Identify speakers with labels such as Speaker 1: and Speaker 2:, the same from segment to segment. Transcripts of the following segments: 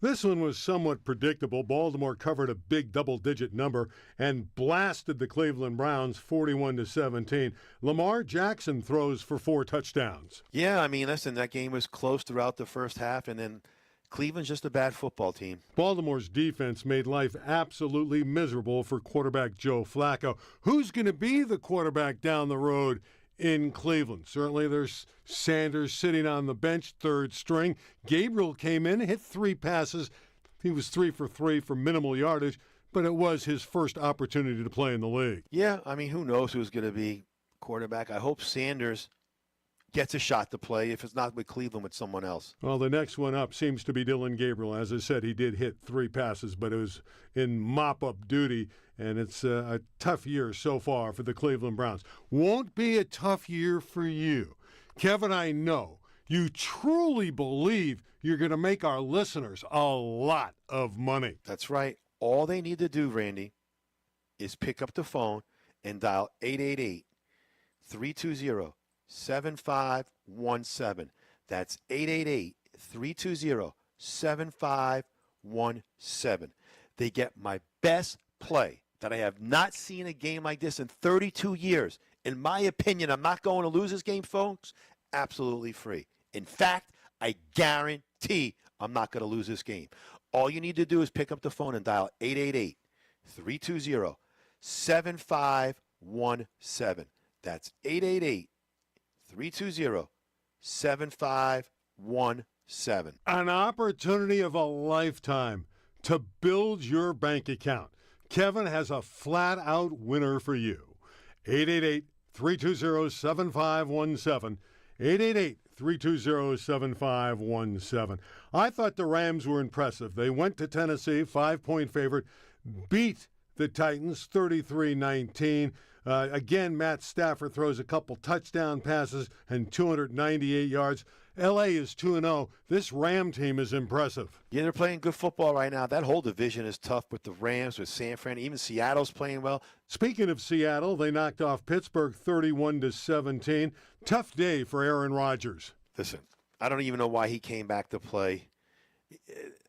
Speaker 1: This one was somewhat predictable. Baltimore covered a big double-digit number and blasted the Cleveland Browns 41-17. Lamar Jackson throws for 4 touchdowns.
Speaker 2: Yeah, I mean, listen, that game was close throughout the first half, and then Cleveland's just a bad football team.
Speaker 1: Baltimore's defense made life absolutely miserable for quarterback Joe Flacco. Who's going to be the quarterback down the road in Cleveland? Certainly there's Sanders sitting on the bench, third string. Gabriel came in, hit 3 passes. He was 3 for 3 for minimal yardage, but it was his first opportunity to play in the league.
Speaker 2: Yeah, I mean, who knows who's going to be quarterback. I hope Sanders gets a shot to play, if it's not with Cleveland, with someone else.
Speaker 1: Well, the next one up seems to be Dylan Gabriel. As I said, he did hit 3 passes, but it was in mop-up duty, and it's a tough year so far for the Cleveland Browns. Won't be a tough year for you. Kevin, I know you truly believe you're going to make our listeners a lot of money.
Speaker 2: That's right. All they need to do, Randy, is pick up the phone and dial 888-320-7517. That's 888-320-7517. They get my best play that I have not seen a game like this in 32 years. In my opinion, I'm not going to lose this game, folks. Absolutely free. In fact, I guarantee I'm not going to lose this game. All you need to do is pick up the phone and dial 888-320-7517. That's 888-320-7517.
Speaker 1: An opportunity of a lifetime to build your bank account. Kevin has a flat-out winner for you. 888-320-7517. 888-320-7517. I thought the Rams were impressive. They went to Tennessee, 5-point favorite, beat the Titans 33-19. Again, Matt Stafford throws a couple touchdown passes and 298 yards. L.A. is 2-0. This Ram team is impressive.
Speaker 2: Yeah, they're playing good football right now. That whole division is tough with the Rams, with San Fran. Even Seattle's playing well.
Speaker 1: Speaking of Seattle, they knocked off Pittsburgh 31-17. Tough day for Aaron Rodgers.
Speaker 2: Listen, I don't even know why he came back to play.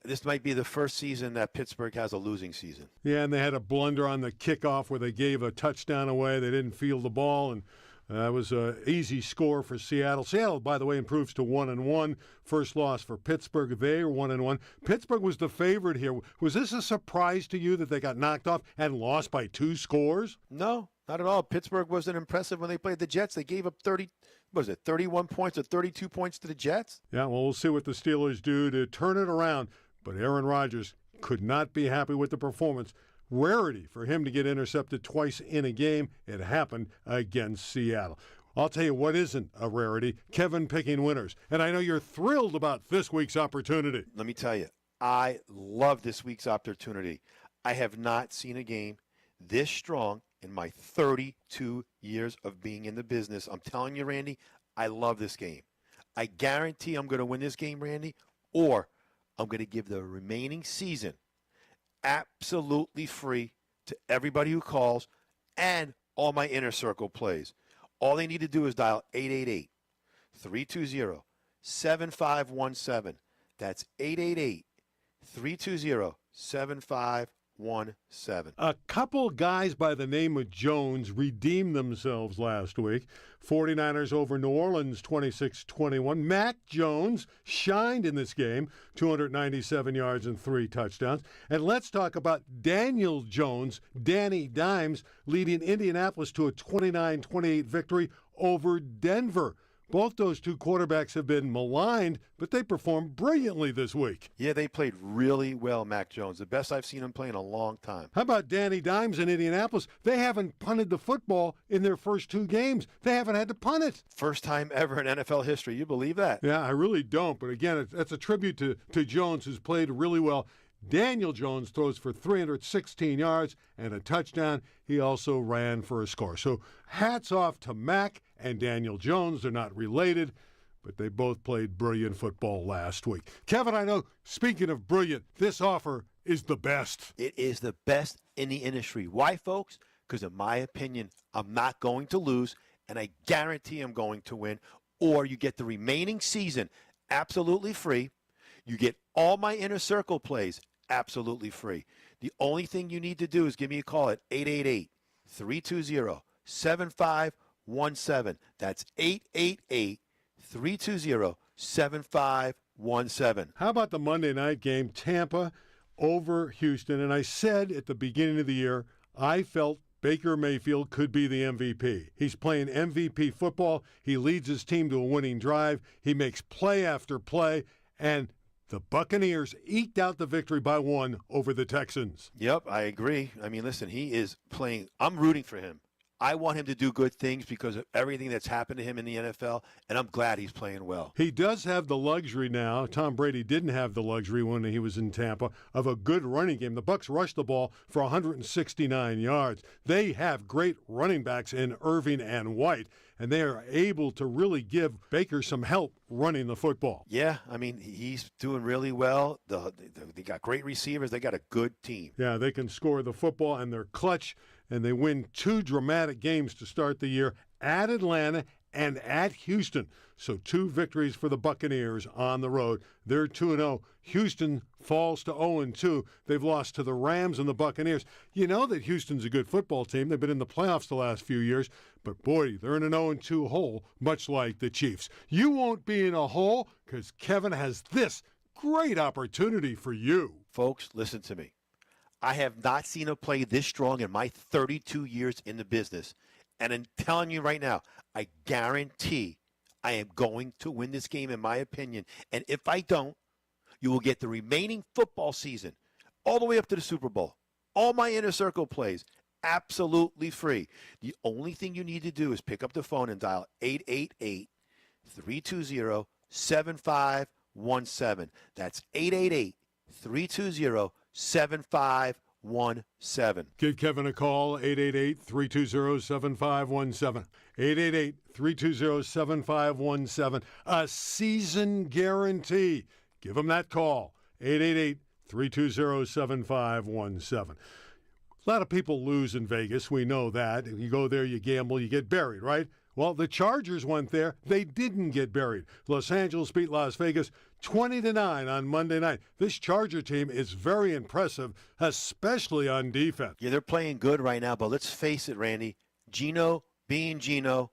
Speaker 2: This might be the first season that Pittsburgh has a losing season.
Speaker 1: Yeah, and they had a blunder on the kickoff where they gave a touchdown away. They didn't field the ball, and that was an easy score for Seattle. Seattle, by the way, improves to 1-1. First loss for Pittsburgh. They are 1-1. Pittsburgh was the favorite here. Was this a surprise to you that they got knocked off and lost by 2 scores?
Speaker 2: No, not at all. Pittsburgh wasn't impressive when they played the Jets. They gave up 31 points or 32 points to the Jets?
Speaker 1: Yeah, well, we'll see what the Steelers do to turn it around. But Aaron Rodgers could not be happy with the performance. Rarity for him to get intercepted twice in a game. It happened against Seattle. I'll tell you what isn't a rarity, Kevin picking winners. And I know you're thrilled about this week's opportunity.
Speaker 2: Let me tell you, I love this week's opportunity. I have not seen a game this strong in my 32 years of being in the business. I'm telling you, Randy, I love this game. I guarantee I'm going to win this game, Randy, or I'm going to give the remaining season absolutely free to everybody who calls and all my inner circle plays. All they need to do is dial 888-320-7517. That's 888-320-7517. A
Speaker 1: couple guys by the name of Jones redeemed themselves last week. 49ers over New Orleans 26-21. Mac Jones shined in this game, 297 yards and 3 touchdowns. And let's talk about Daniel Jones, Danny Dimes, leading Indianapolis to a 29-28 victory over Denver. Both those 2 quarterbacks have been maligned, but they performed brilliantly this week.
Speaker 2: Yeah, they played really well, Mac Jones. The best I've seen him play in a long time.
Speaker 1: How about Danny Dimes in Indianapolis? They haven't punted the football in their first 2 games. They haven't had to punt it.
Speaker 2: First time ever in NFL history. You believe that?
Speaker 1: Yeah, I really don't. But again, that's a tribute to Jones, who's played really well. Daniel Jones throws for 316 yards and a touchdown. He also ran for a score. So hats off to Mac and Daniel Jones. They're not related, but they both played brilliant football last week. Kevin, I know, speaking of brilliant, this offer is the best.
Speaker 2: It is the best in the industry. Why, folks? Because in my opinion, I'm not going to lose, and I guarantee I'm going to win. Or you get the remaining season absolutely free. You get all my inner circle plays absolutely free. The only thing you need to do is give me a call at 888-320-7517. That's 888-320-7517.
Speaker 1: How about the Monday night game, Tampa over Houston? And I said at the beginning of the year, I felt Baker Mayfield could be the MVP. He's playing MVP football. He leads his team to a winning drive. He makes play after play. And the Buccaneers eked out the victory by 1 over the Texans.
Speaker 2: Yep, I agree. I mean, listen, he is playing. I'm rooting for him. I want him to do good things because of everything that's happened to him in the NFL, and I'm glad he's playing well.
Speaker 1: He does have the luxury now. Tom Brady didn't have the luxury when he was in Tampa of a good running game. The Bucs rushed the ball for 169 yards. They have great running backs in Irving and White, and they are able to really give Baker some help running the football.
Speaker 2: Yeah, I mean, he's doing really well. They got great receivers. They got a good team.
Speaker 1: Yeah, they can score the football, and they're clutch, and they win 2 dramatic games to start the year at Atlanta and at Houston. So 2 victories for the Buccaneers on the road. They're 2-0. Houston falls to 0-2. They've lost to the Rams and the Buccaneers. You know that Houston's a good football team. They've been in the playoffs the last few years. But, boy, they're in an 0-2 hole, much like the Chiefs. You won't be in a hole because Kevin has this great opportunity for you.
Speaker 2: Folks, listen to me. I have not seen a play this strong in my 32 years in the business. And I'm telling you right now, I guarantee I am going to win this game, in my opinion. And if I don't, you will get the remaining football season all the way up to the Super Bowl. All my inner circle plays absolutely free. The only thing you need to do is pick up the phone and dial 888-320-7517. That's 888-320-7517.
Speaker 1: Give Kevin a call, 888-320-7517. 888-320-7517. A season guarantee. Give him that call, 888-320-7517. A lot of people lose in Vegas. We know that. You go there, you gamble, you get buried, right? Well, the Chargers went there. They didn't get buried. Los Angeles beat Las Vegas 20-9 on Monday night. This Charger team is very impressive, especially on defense.
Speaker 2: Yeah, they're playing good right now, but let's face it, Randy. Geno being Geno,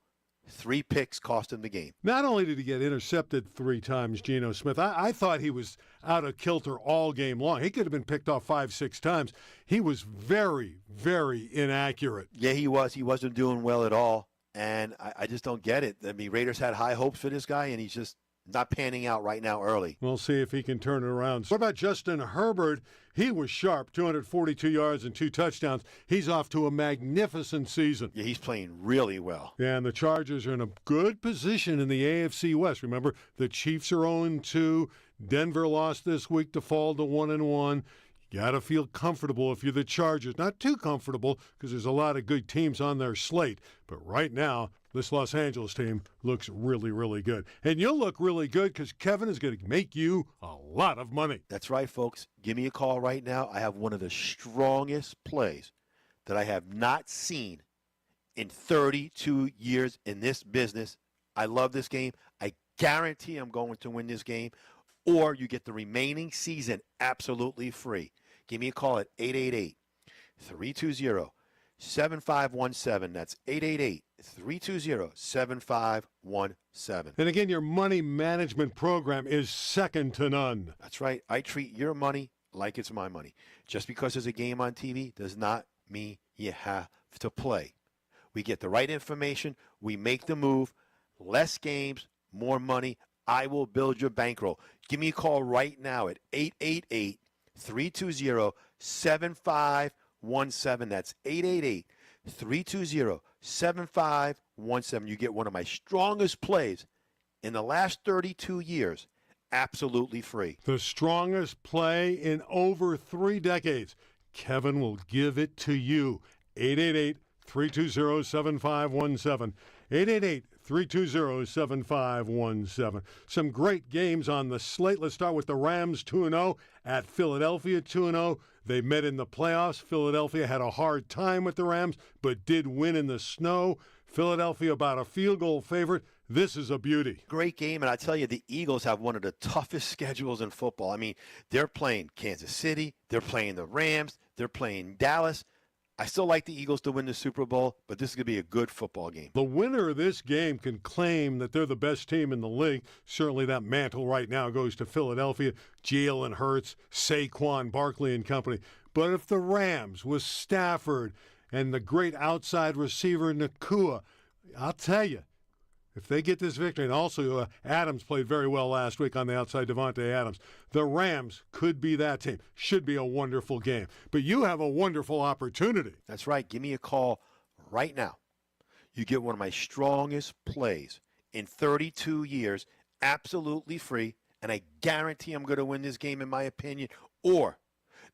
Speaker 2: 3 picks cost him the game.
Speaker 1: Not only did he get intercepted 3 times, Geno Smith, I thought he was out of kilter all game long. He could have been picked off 5-6 times. He was very, very inaccurate.
Speaker 2: Yeah, he was. He wasn't doing well at all, and I just don't get it. I mean, Raiders had high hopes for this guy, and he's just not panning out right now early.
Speaker 1: We'll see if he can turn it around. What about Justin Herbert? He was sharp, 242 yards and 2 touchdowns. He's off to a magnificent season.
Speaker 2: Yeah, he's playing really well.
Speaker 1: Yeah, and the Chargers are in a good position in the AFC West. Remember, the Chiefs are 0-2. Denver lost this week to fall to 1-1. You got to feel comfortable if you're the Chargers. Not too comfortable because there's a lot of good teams on their slate. But right now, this Los Angeles team looks really, really good. And you'll look really good because Kevin is going to make you a lot of money.
Speaker 2: That's right, folks. Give me a call right now. I have one of the strongest plays that I have not seen in 32 years in this business. I love this game. I guarantee I'm going to win this game. Or you get the remaining season absolutely free. Give me a call at 888-320-7517. That's 888-320-7517.
Speaker 1: And again, your money management program is second to none.
Speaker 2: That's right. I treat your money like it's my money. Just because there's a game on TV does not mean you have to play. We get the right information. We make the move. Less games, more money. I will build your bankroll. Give me a call right now at 888-320-7517. That's 888-320-7517. You get one of my strongest plays in the last 32 years, absolutely free.
Speaker 1: The strongest play in over 3 decades. Kevin will give it to you. 888-320-7517. 888-320-7517. Some great games on the slate. Let's start with the Rams 2-0 at Philadelphia 2-0. They met in the playoffs. Philadelphia had a hard time with the Rams, but did win in the snow. Philadelphia about a field goal favorite. This is a beauty.
Speaker 2: Great game, and I tell you, the Eagles have one of the toughest schedules in football. I mean, they're playing Kansas City, they're playing the Rams, they're playing Dallas. I still like the Eagles to win the Super Bowl, but this is going to be a good football game.
Speaker 1: The winner of this game can claim that they're the best team in the league. Certainly that mantle right now goes to Philadelphia, Jalen Hurts, Saquon Barkley and company. But if the Rams with Stafford and the great outside receiver Nakua, I'll tell you, if they get this victory, and also Adams played very well last week on the outside, Devontae Adams, the Rams could be that team. Should be a wonderful game. But you have a wonderful opportunity.
Speaker 2: That's right. Give me a call right now. You get one of my strongest plays in 32 years, absolutely free, and I guarantee I'm going to win this game in my opinion, or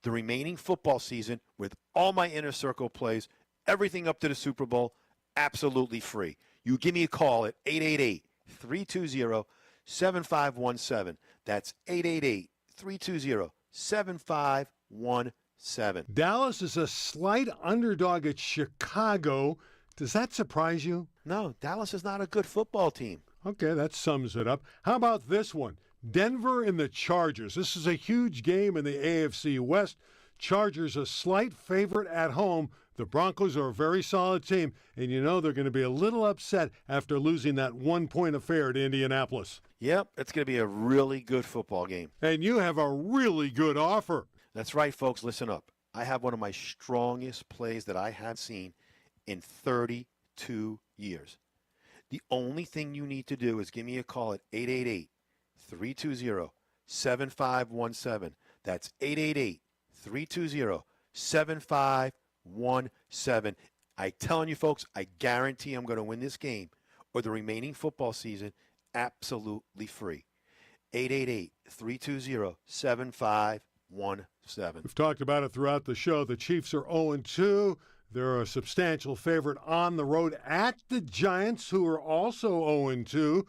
Speaker 2: the remaining football season with all my inner circle plays, everything up to the Super Bowl, absolutely free. You give me a call at 888-320-7517. That's 888-320-7517.
Speaker 1: Dallas is a slight underdog at Chicago. Does that surprise you?
Speaker 2: No, Dallas is not a good football team.
Speaker 1: Okay, that sums it up. How about this one? Denver and the Chargers. This is a huge game in the AFC West. Chargers a slight favorite at home. The Broncos are a very solid team, and you know they're going to be a little upset after losing that 1-point affair to Indianapolis.
Speaker 2: Yep, it's going to be a really good football game.
Speaker 1: And you have a really good offer.
Speaker 2: That's right, folks. Listen up. I have one of my strongest plays that I have seen in 32 years. The only thing you need to do is give me a call at 888-320-7517. That's 888-320-7517. 1-7. I'm telling you, folks, I guarantee I'm going to win this game or the remaining football season absolutely free. 888-320-7517.
Speaker 1: We've talked about it throughout the show. The Chiefs are 0-2. They're a substantial favorite on the road at the Giants, who are also 0-2.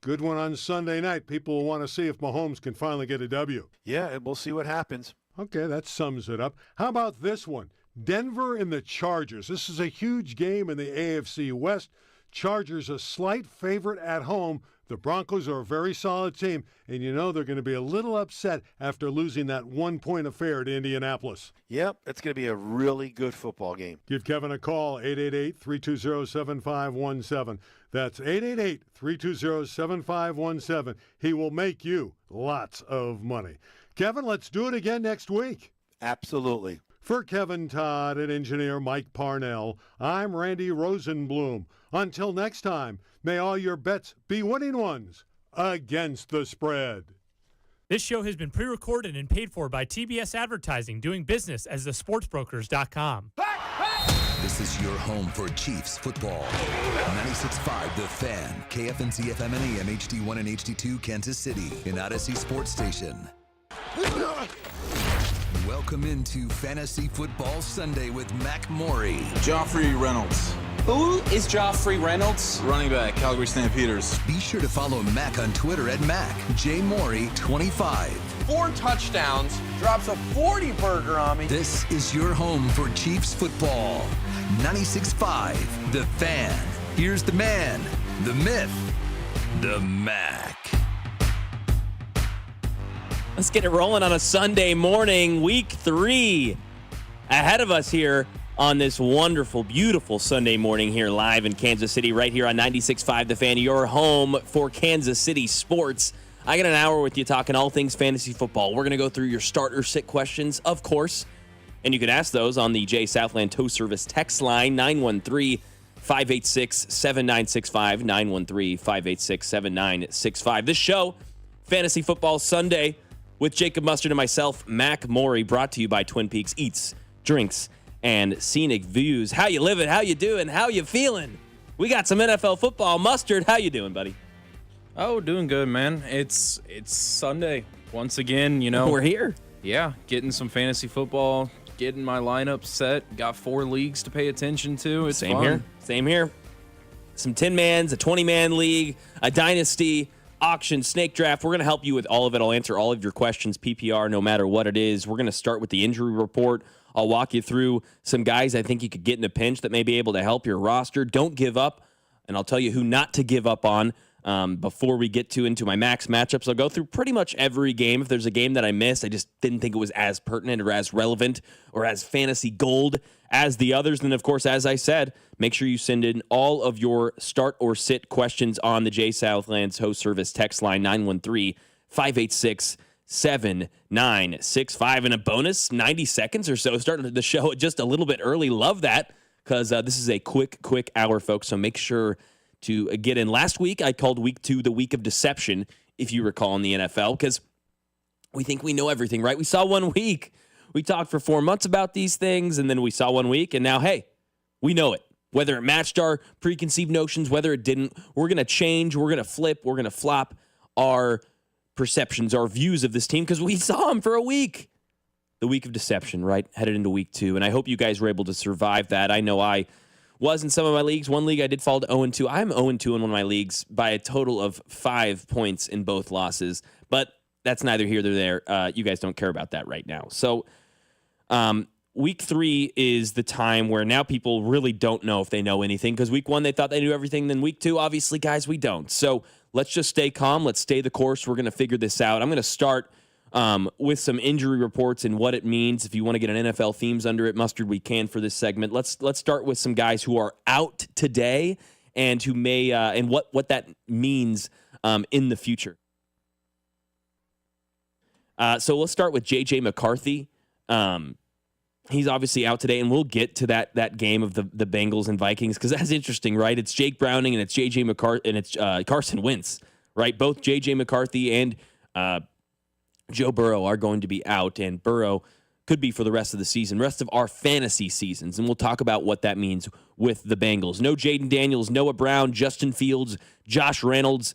Speaker 1: Good one on Sunday night. People will want to see if Mahomes can finally get a W.
Speaker 2: Yeah, and we'll see what happens.
Speaker 1: Okay, that sums it up. How about this one? Denver and the Chargers. This is a huge game in the AFC West. Chargers a slight favorite at home. The Broncos are a very solid team, and you know they're going to be a little upset after losing that 1-point affair to Indianapolis.
Speaker 2: Yep, it's going to be a really good football game.
Speaker 1: Give Kevin a call, 888-320-7517. That's 888-320-7517. He will make you lots of money. Kevin, let's do it again next week.
Speaker 2: Absolutely.
Speaker 1: For Kevin Todd and engineer Mike Parnell, I'm Randy Rosenblum. Until next time, may all your bets be winning ones against the spread.
Speaker 3: This show has been pre-recorded and paid for by TBS Advertising, doing business as thesportsbrokers.com.
Speaker 4: This is your home for Chiefs football. 96.5 The Fan, KFNC FM and AM HD1 and HD2 Kansas City, an Odyssey sports station. Welcome into Fantasy Football Sunday with Mac Morey.
Speaker 5: Joffrey Reynolds.
Speaker 6: Who is Joffrey Reynolds?
Speaker 5: Running back, Calgary Stampeders.
Speaker 4: Be sure to follow Mac on Twitter at MacJMorey25.
Speaker 6: 4 touchdowns, drops a 40-burger on me.
Speaker 4: This is your home for Chiefs football. 96.5 The Fan. Here's the man, the myth, the Mac.
Speaker 7: Let's get it rolling on a Sunday morning, week 3 ahead of us here on this wonderful, beautiful Sunday morning here live in Kansas City, right here on 96.5 The Fan, your home for Kansas City sports. I got an hour with you talking all things fantasy football. We're going to go through your starter sit questions, of course, and you can ask those on the J Southland Tow Service text line, 913-586-7965, 913-586-7965. This show, Fantasy Football Sunday, with Jacob Mustard and myself, Mac Morey, brought to you by Twin Peaks Eats, Drinks, and Scenic Views. How you living? How you doing? How you feeling? We got some NFL football. Mustard, how you doing, buddy?
Speaker 8: Oh, doing good, man. It's Sunday once again. You know,
Speaker 7: we're here.
Speaker 8: Yeah, getting some fantasy football, getting my lineup set. Got 4 leagues to pay attention to. It's
Speaker 7: Same
Speaker 8: fun.
Speaker 7: here. Same here. Some 10-mans, a 20-man league, a dynasty, auction, snake draft. We're going to help you with all of it. I'll answer all of your questions, PPR, no matter what it is. We're going to start with the injury report. I'll walk you through some guys I think you could get in a pinch that may be able to help your roster. Don't give up, and I'll tell you who not to give up on Before we get into my max matchups, I'll go through pretty much every game. If there's a game that I missed, I just didn't think it was as pertinent or as relevant or as fantasy gold as the others. And, of course, as I said, make sure you send in all of your start or sit questions on the Jay Southlands Host Service text line 913-586-7965. And a bonus 90 seconds or so, starting the show just a little bit early. Love that, because this is a quick hour, folks. So make sure to get in. Last week, I called week 2 the week of deception, if you recall, in the NFL, because we think we know everything, right? We saw 1 week. We talked for 4 months about these things, and then we saw 1 week, and now, hey, we know it. Whether it matched our preconceived notions, whether it didn't, we're going to change, we're going to flip, we're going to flop our perceptions, our views of this team, because we saw them for a week. The week of deception, right? Headed into week 2, and I hope you guys were able to survive that. I know I was in some of my leagues. One league I did fall to 0-2. I'm 0-2 in one of my leagues by a total of 5 points in both losses, but that's neither here nor there. You guys don't care about that right now. So week 3 is the time where now people really don't know if they know anything, because week 1 they thought they knew everything. Then week 2, obviously, guys, we don't. So let's just stay calm. Let's stay the course. We're going to figure this out. I'm going to start with some injury reports and what it means. If you want to get an NFL themes under it, Mustard, we can for this segment. Let's start with some guys who are out today and who may and what that means in the future. So let's start with J.J. McCarthy. He's obviously out today, and we'll get to that game of the Bengals and Vikings, because that's interesting, right? It's Jake Browning and it's J.J. McCarthy and it's Carson Wentz, right? Both J.J. McCarthy and Joe Burrow are going to be out, and Burrow could be for the rest of the season, rest of our fantasy seasons, and we'll talk about what that means with the Bengals. No Jaden Daniels, Noah Brown, Justin Fields, Josh Reynolds,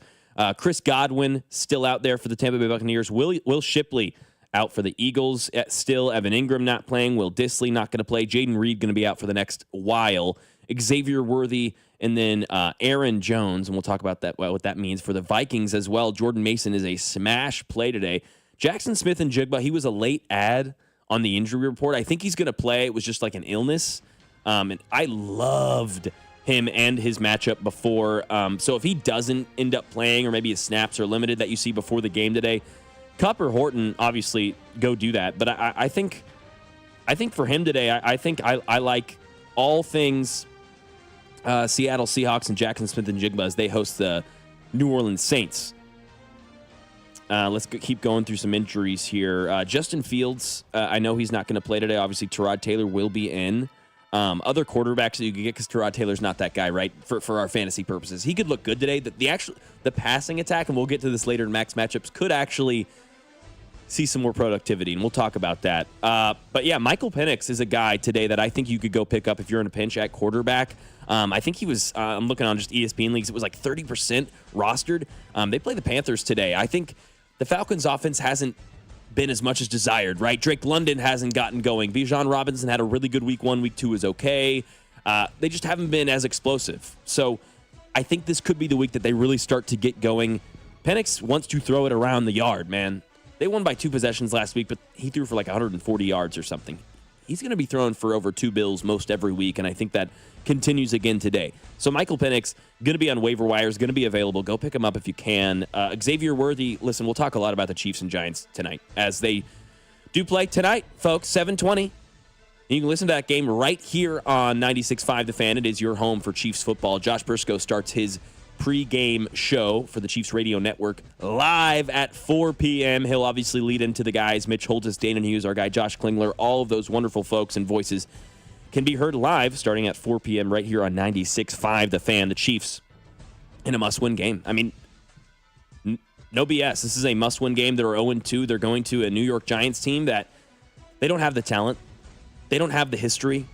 Speaker 7: Chris Godwin still out there for the Tampa Bay Buccaneers. Will Shipley out for the Eagles. Still, Evan Ingram not playing. Will Dissly not going to play. Jaden Reed going to be out for the next while. Xavier Worthy, and then Aaron Jones, and we'll talk about that, what that means for the Vikings as well. Jordan Mason is a smash play today. Jackson Smith and Jigba, he was a late add on the injury report. I think he's going to play. It was just like an illness. And I loved him and his matchup before. So if he doesn't end up playing, or maybe his snaps are limited that you see before the game today, Kupp or Horton, obviously, go do that. But I think for him today, I like all things Seattle Seahawks and Jackson Smith and Jigba as they host the New Orleans Saints. Let's keep going through some injuries here. Justin Fields, I know he's not going to play today. Obviously, Tyrod Taylor will be in. Other quarterbacks that you could get, because Tyrod Taylor's not that guy, right, for our fantasy purposes. He could look good today. The passing attack, and we'll get to this later in max matchups, could actually see some more productivity, and we'll talk about that. But, yeah, Michael Penix is a guy today that I think you could go pick up if you're in a pinch at quarterback. I think he was, I'm looking on just ESPN leagues, it was like 30% rostered. They play the Panthers today. I think the Falcons' offense hasn't been as much as desired, right? Drake London hasn't gotten going. Bijan Robinson had a really good week 1. Week 2 is okay. They just haven't been as explosive. So I think this could be the week that they really start to get going. Penix wants to throw it around the yard, man. They won by 2 possessions last week, but he threw for like 140 yards or something. He's going to be throwing for over 2 bills most every week, and I think that continues again today. So Michael Penix, going to be on waiver wires, going to be available. Go pick him up if you can. Xavier Worthy, listen, we'll talk a lot about the Chiefs and Giants tonight as they do play tonight, folks, 7:20. You can listen to that game right here on 96.5 The Fan. It is your home for Chiefs football. Josh Briscoe starts his pregame show for the Chiefs Radio Network live at 4 p.m. He'll obviously lead into the guys. Mitch Holtis, Dana Hughes, our guy Josh Klingler, all of those wonderful folks and voices can be heard live starting at 4 p.m. right here on 96.5 The Fan. The Chiefs in a must-win game. I mean, no BS. This is a must-win game. They're 0-2. They're going to a New York Giants team that they don't have the talent. They don't have the history.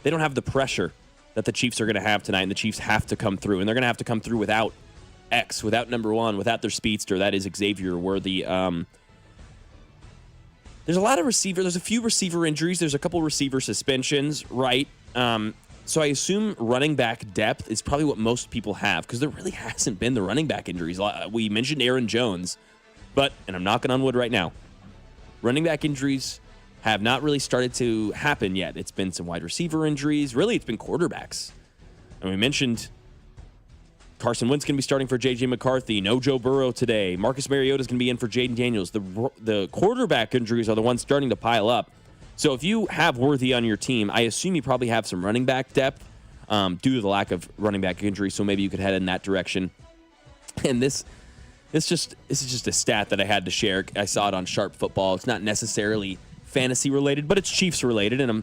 Speaker 7: They don't have the pressure that the Chiefs are going to have tonight, and the Chiefs have to come through. And they're going to have to come through without X, without number 1, without their speedster. That is Xavier Worthy. There's a lot of receiver. There's a few receiver injuries. There's a couple receiver suspensions, right? So I assume running back depth is probably what most people have, because there really hasn't been the running back injuries. We mentioned Aaron Jones, but, and I'm knocking on wood right now, running back injuries have not really started to happen yet. It's been some wide receiver injuries. Really, it's been quarterbacks. And we mentioned Carson Wentz going to be starting for J.J. McCarthy. No Joe Burrow today. Marcus Mariota is going to be in for Jaden Daniels. The quarterback injuries are the ones starting to pile up. So if you have Worthy on your team, I assume you probably have some running back depth due to the lack of running back injury. So maybe you could head in that direction. And this is just a stat that I had to share. I saw it on Sharp Football. It's not necessarily fantasy related, but it's Chiefs related, and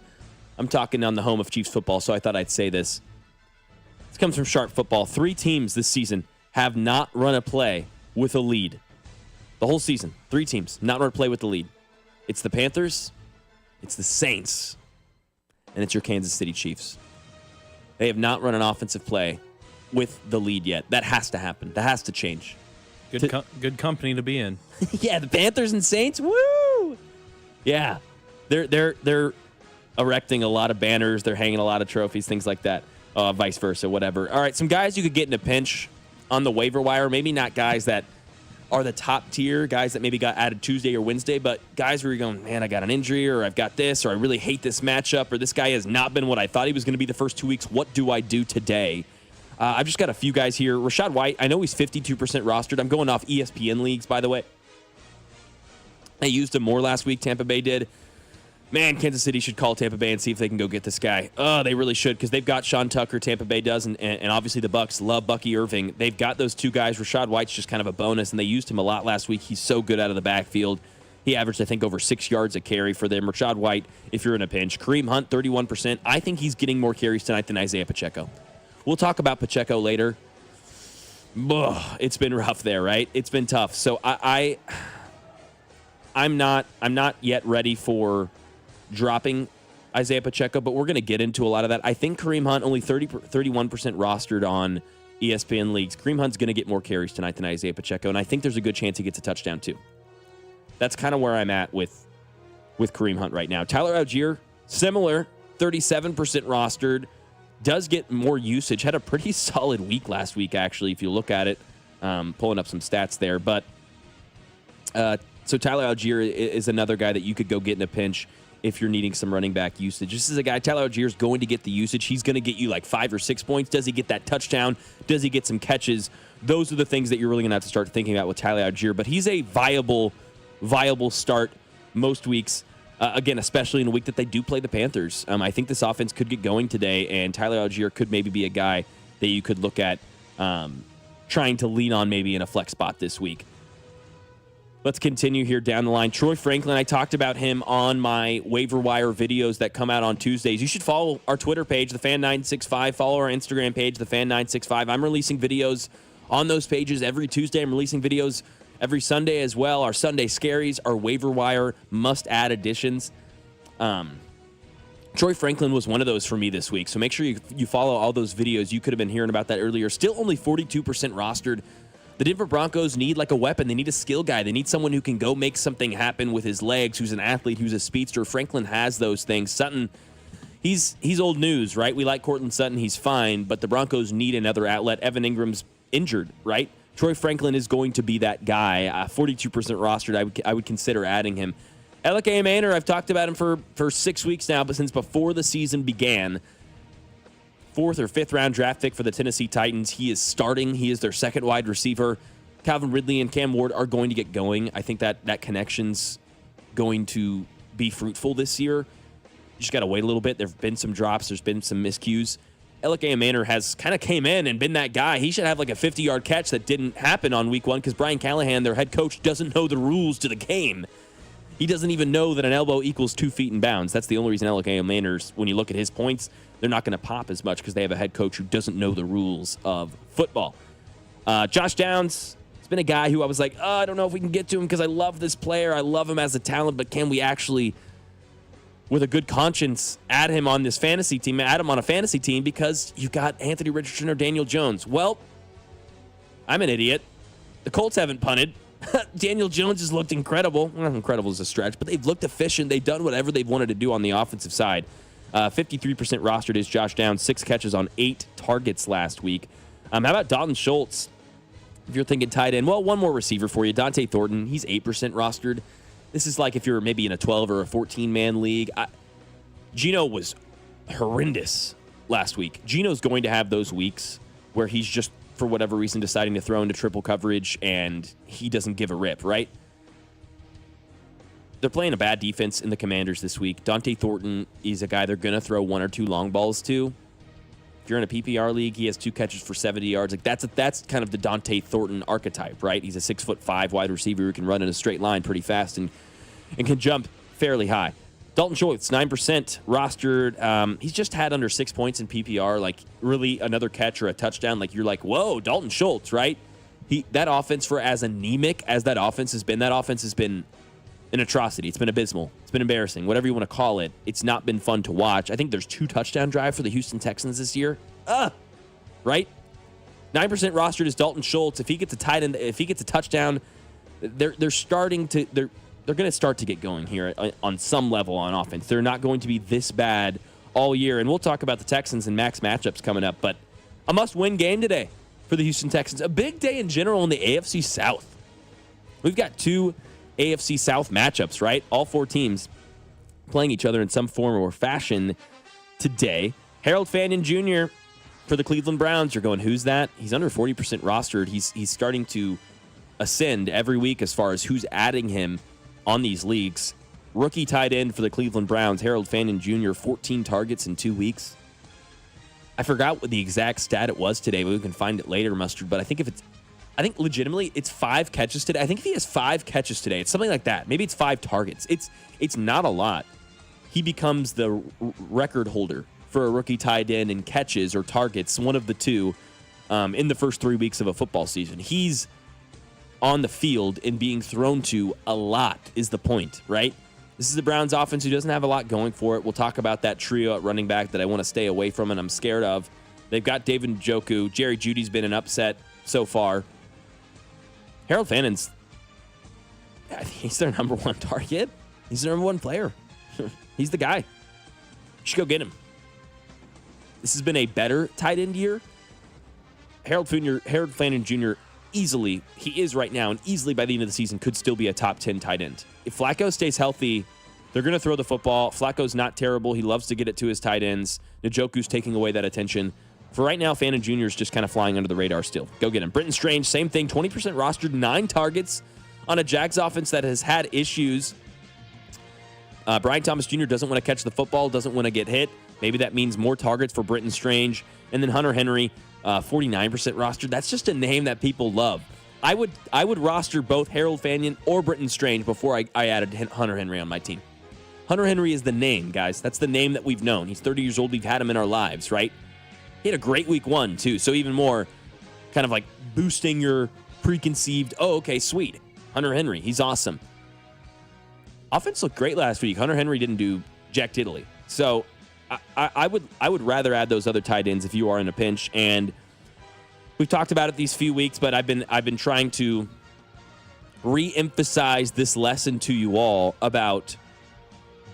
Speaker 7: I'm talking on the home of Chiefs football, so I thought I'd say this. This comes from Sharp Football. 3 teams this season have not run a play with a lead. The whole season, 3 teams not run a play with the lead. It's the Panthers, it's the Saints, and it's your Kansas City Chiefs. They have not run an offensive play with the lead yet. That has to happen. That has to change.
Speaker 8: Good company to be in.
Speaker 7: Yeah, the Panthers and Saints. Woo! Yeah, they're erecting a lot of banners. They're hanging a lot of trophies, things like that. Vice versa, whatever. All right, some guys you could get in a pinch on the waiver wire. Maybe not guys that are the top tier, guys that maybe got added Tuesday or Wednesday, but guys where you're going, man, I got an injury, or I've got this, or I really hate this matchup, or this guy has not been what I thought he was going to be the first 2 weeks. What do I do today? I've just got a few guys here. Rachaad White, I know he's 52% rostered. I'm going off ESPN leagues, by the way. I used him more last week. Tampa Bay did. Man, Kansas City should call Tampa Bay and see if they can go get this guy. Oh, they really should, because they've got Sean Tucker, Tampa Bay does, and obviously the Bucs love Bucky Irving. They've got those 2 guys. Rachaad White's just kind of a bonus, and they used him a lot last week. He's so good out of the backfield. He averaged, I think, over 6 yards a carry for them. Rachaad White, if you're in a pinch. Kareem Hunt, 31%. I think he's getting more carries tonight than Isaiah Pacheco. We'll talk about Pacheco later. It's been rough there, right? It's been tough. So I'm not yet ready for dropping Isaiah Pacheco, but we're going to get into a lot of that. I think Kareem Hunt, only 31% rostered on ESPN leagues. Kareem Hunt's going to get more carries tonight than Isaiah Pacheco, and I think there's a good chance he gets a touchdown too. That's kind of where I'm at with Kareem Hunt right now. Tyler Algier, similar, 37% rostered, does get more usage. Had a pretty solid week last week, actually, if you look at it. Pulling up some stats there. But so Tyler Algier is another guy that you could go get in a pinch if you're needing some running back usage. This is a guy, Tyler Algier is going to get the usage. He's going to get you like 5 or 6 points. Does he get that touchdown? Does he get some catches? Those are the things that you're really going to have to start thinking about with Tyler Algier. But he's a viable start most weeks. Again, especially in a week that they do play the Panthers. I think this offense could get going today, and Tyler Algier could maybe be a guy that you could look at trying to lean on maybe in a flex spot this week. Let's continue here down the line. Troy Franklin, I talked about him on my waiver wire videos that come out on Tuesdays. You should follow our Twitter page, TheFan965. Follow our Instagram page, TheFan965. I'm releasing videos on those pages every Tuesday. I'm releasing videos every Sunday as well. Our Sunday Scaries, our waiver wire must-add additions. Troy Franklin was one of those for me this week, so make sure you follow all those videos. You could have been hearing about that earlier. Still only 42% rostered. The Denver Broncos need like a weapon. They need a skill guy. They need someone who can go make something happen with his legs, who's an athlete, who's a speedster. Franklin has those things. Sutton, he's old news, right? We like Cortland Sutton. He's fine, but the Broncos need another outlet. Evan Ingram's injured, right? Troy Franklin is going to be that guy. 42% rostered. I would consider adding him. Alec Manor, I've talked about him for 6 weeks now, but since before the season began, 4th or 5th round draft pick for the Tennessee Titans. He is starting. He is their second wide receiver. Calvin Ridley and Cam Ward are going to get going. I think that connection's going to be fruitful this year. You just got to wait a little bit. There have been some drops. There's been some miscues. Alec Manor has kind of came in and been that guy. He should have like a 50-yard catch that didn't happen on week 1 because Brian Callahan, their head coach, doesn't know the rules to the game. He doesn't even know that an elbow equals 2 feet in bounds. That's the only reason Alec Manor's, when you look at his points, they're not going to pop as much because they have a head coach who doesn't know the rules of football. Josh Downs has been a guy who I was like, I don't know if we can get to him because I love this player. I love him as a talent, but can we actually, with a good conscience, add him on this fantasy team, add him on a fantasy team because you've got Anthony Richardson or Daniel Jones? Well, I'm an idiot. The Colts haven't punted. Daniel Jones has looked incredible. Well, incredible is a stretch, but they've looked efficient. They've done whatever they've wanted to do on the offensive side. 53% rostered is Josh Downs, 6 catches on 8 targets last week. How about Dalton Schultz? If you're thinking tight end, well, one more receiver for you. Dante Thornton, he's 8% rostered. This is like if you're maybe in a 12 or a 14-man league. Geno was horrendous last week. Geno's going to have those weeks where he's just for whatever reason, deciding to throw into triple coverage, and he doesn't give a rip, right? They're playing a bad defense in the Commanders this week. Dante Thornton is a guy they're going to throw 1 or 2 long balls to. If you're in a PPR league, he has 2 catches for 70 yards. Like that's kind of the Dante Thornton archetype, right? He's a 6'5" wide receiver who can run in a straight line pretty fast and can jump fairly high. Dalton Schultz, 9% rostered. He's just had under 6 points in PPR. Like, really, another catch or a touchdown. Like, you're like, whoa, Dalton Schultz, right? That offense, for as anemic as that offense has been an atrocity. It's been abysmal. It's been embarrassing. Whatever you want to call it. It's not been fun to watch. I think there's 2 touchdown drive for the Houston Texans this year. Right? 9% rostered is Dalton Schultz. If he gets a tight end, if he gets a touchdown, they're going to start to get going here on some level on offense. They're not going to be this bad all year. And we'll talk about the Texans and max matchups coming up. But a must-win game today for the Houston Texans. A big day in general in the AFC South. We've got 2 AFC South matchups, right? All 4 teams playing each other in some form or fashion today. Harold Fanion Jr. for the Cleveland Browns. You're going, who's that? He's under 40% rostered. He's starting to ascend every week as far as who's adding him on these leagues. Rookie tight end for the Cleveland Browns, Harold Fanion Jr., 14 targets in 2 weeks. I forgot what the exact stat it was today, but we can find it later, Mustard. But I think legitimately it's 5 catches today. I think if he has 5 catches today, it's something like that. Maybe it's 5 targets. It's not a lot. He becomes the record holder for a rookie tight end in catches or targets, one of the 2, in the first 3 weeks of a football season. He's on the field and being thrown to a lot is the point, right? This is the Browns offense who doesn't have a lot going for it. We'll talk about that trio at running back that I want to stay away from and I'm scared of. They've got David Njoku. Jerry Jeudy's been an upset so far. Harold Fanion's, I think he's their number 1 target. He's their number 1 player. He's the guy. You should go get him. This has been a better tight end year. Harold Fanion Jr. easily, he is right now, and easily by the end of the season could still be a top 10 tight end. If Flacco stays healthy, they're going to throw the football. Flacco's not terrible. He loves to get it to his tight ends. Njoku's taking away that attention. For right now, Fanion Jr. is just kind of flying under the radar still. Go get him. Britton Strange, same thing, 20% rostered, 9 targets on a Jags offense that has had issues. Brian Thomas Jr. doesn't want to catch the football, doesn't want to get hit. Maybe that means more targets for Britton Strange. And then Hunter Henry, 49% rostered. That's just a name that people love. I would roster both Harold Fanion or Britton Strange before I added Hunter Henry on my team. Hunter Henry is the name, guys. That's the name that we've known. He's 30 years old. We've had him in our lives, right? He had a great week 1, too. So even more kind of like boosting your preconceived, oh, okay, sweet. Hunter Henry, he's awesome. Offense looked great last week. Hunter Henry didn't do jack diddly. So I would rather add those other tight ends if you are in a pinch. And we've talked about it these few weeks, but I've been trying to re-emphasize this lesson to you all about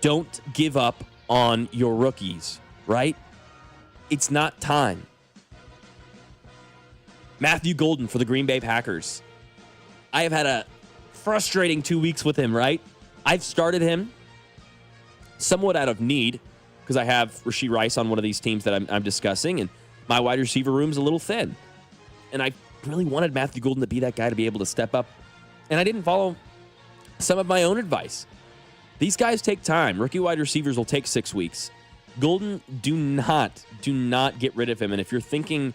Speaker 7: don't give up on your rookies, right? It's not time. Matthew Golden for the Green Bay Packers. I have had a frustrating 2 weeks with him, right? I've started him somewhat out of need because I have Rashee Rice on one of these teams that I'm discussing, and my wide receiver room's a little thin. And I really wanted Matthew Golden to be that guy to be able to step up. And I didn't follow some of my own advice. These guys take time. Rookie wide receivers will take 6 weeks. Golden, do not get rid of him. And if you're thinking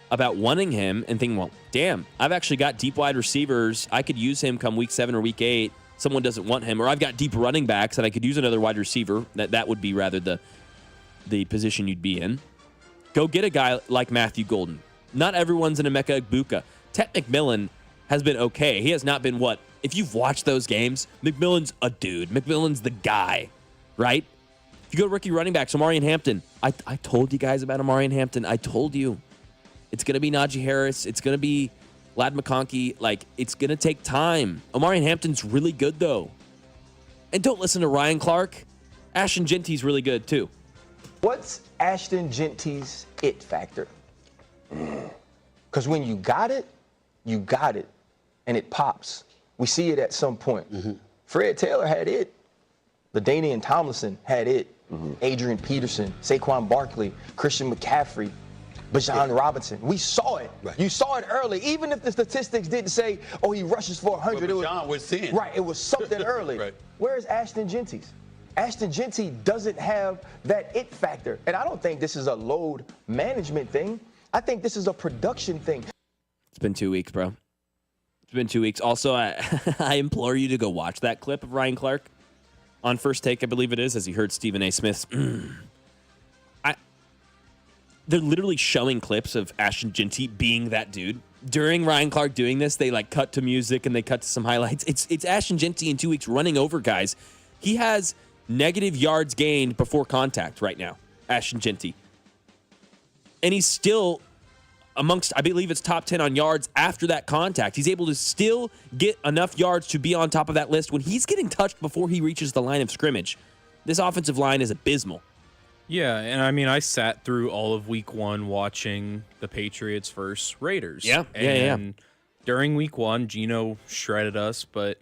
Speaker 7: about wanting him and thinking, well, damn, I've actually got deep wide receivers. I could use him come week 7 or week 8. Someone doesn't want him. Or I've got deep running backs and I could use another wide receiver. That would be rather the position you'd be in. Go get a guy like Matthew Golden. Not everyone's an Emeka Egbuka. Ted McMillan has been okay. He has not been what? If you've watched those games, McMillan's a dude. McMillan's the guy, right? If you go rookie running backs, Omarion Hampton. I told you guys about Omarion Hampton. I told you. It's going to be Najee Harris. It's going to be Ladd McConkey. Like, it's going to take time. Omarion Hampton's really good, though. And don't listen to Ryan Clark. Ashton Genty's really good, too.
Speaker 9: What's Ashton Genty's it factor? Because when you got it, and it pops. We see it at some point. Mm-hmm. Fred Taylor had it. LaDainian Tomlinson had it. Mm-hmm. Adrian Peterson, Saquon Barkley, Christian McCaffrey. Bijan Robinson. We saw it.
Speaker 10: Right.
Speaker 9: You saw it early. Even if the statistics didn't say, oh, he rushes for 100.
Speaker 10: But Bijan was seeing.
Speaker 9: Right, it was something early.
Speaker 10: Right.
Speaker 9: Where is Ashton Genty? Ashton Genty doesn't have that it factor. And I don't think this is a load management thing. I think this is a production thing.
Speaker 7: It's been 2 weeks, bro. It's been 2 weeks. Also, I implore you to go watch that clip of Ryan Clark on First Take, I believe it is, as he heard Stephen A. Smith's. They're literally showing clips of Ashton Genty being that dude. During Ryan Clark doing this, they like cut to music and they cut to some highlights. It's Ashton Genty in 2 weeks running over guys. He has negative yards gained before contact right now, Ashton Genty. And he's still amongst, I believe it's top 10 on yards after that contact. He's able to still get enough yards to be on top of that list when he's getting touched before he reaches the line of scrimmage. This offensive line is abysmal.
Speaker 8: Yeah, and I mean, I sat through all of week 1 watching the Patriots versus Raiders.
Speaker 7: Yeah.
Speaker 8: During week 1, Geno shredded us, but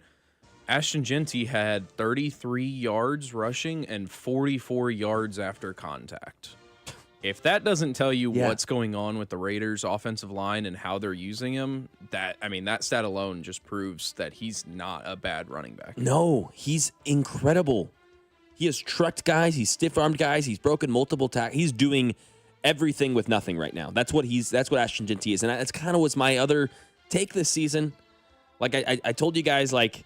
Speaker 8: Ashton Genty had 33 yards rushing and 44 yards after contact. If that doesn't tell you what's going on with the Raiders' offensive line and how they're using him, that stat alone just proves that he's not a bad running back.
Speaker 7: No, he's incredible. He has trucked guys. He's stiff-armed guys. He's broken multiple tackles. He's doing everything with nothing right now. That's what Ashton Genty is. And that's kind of was my other take this season. Like I told you guys, like,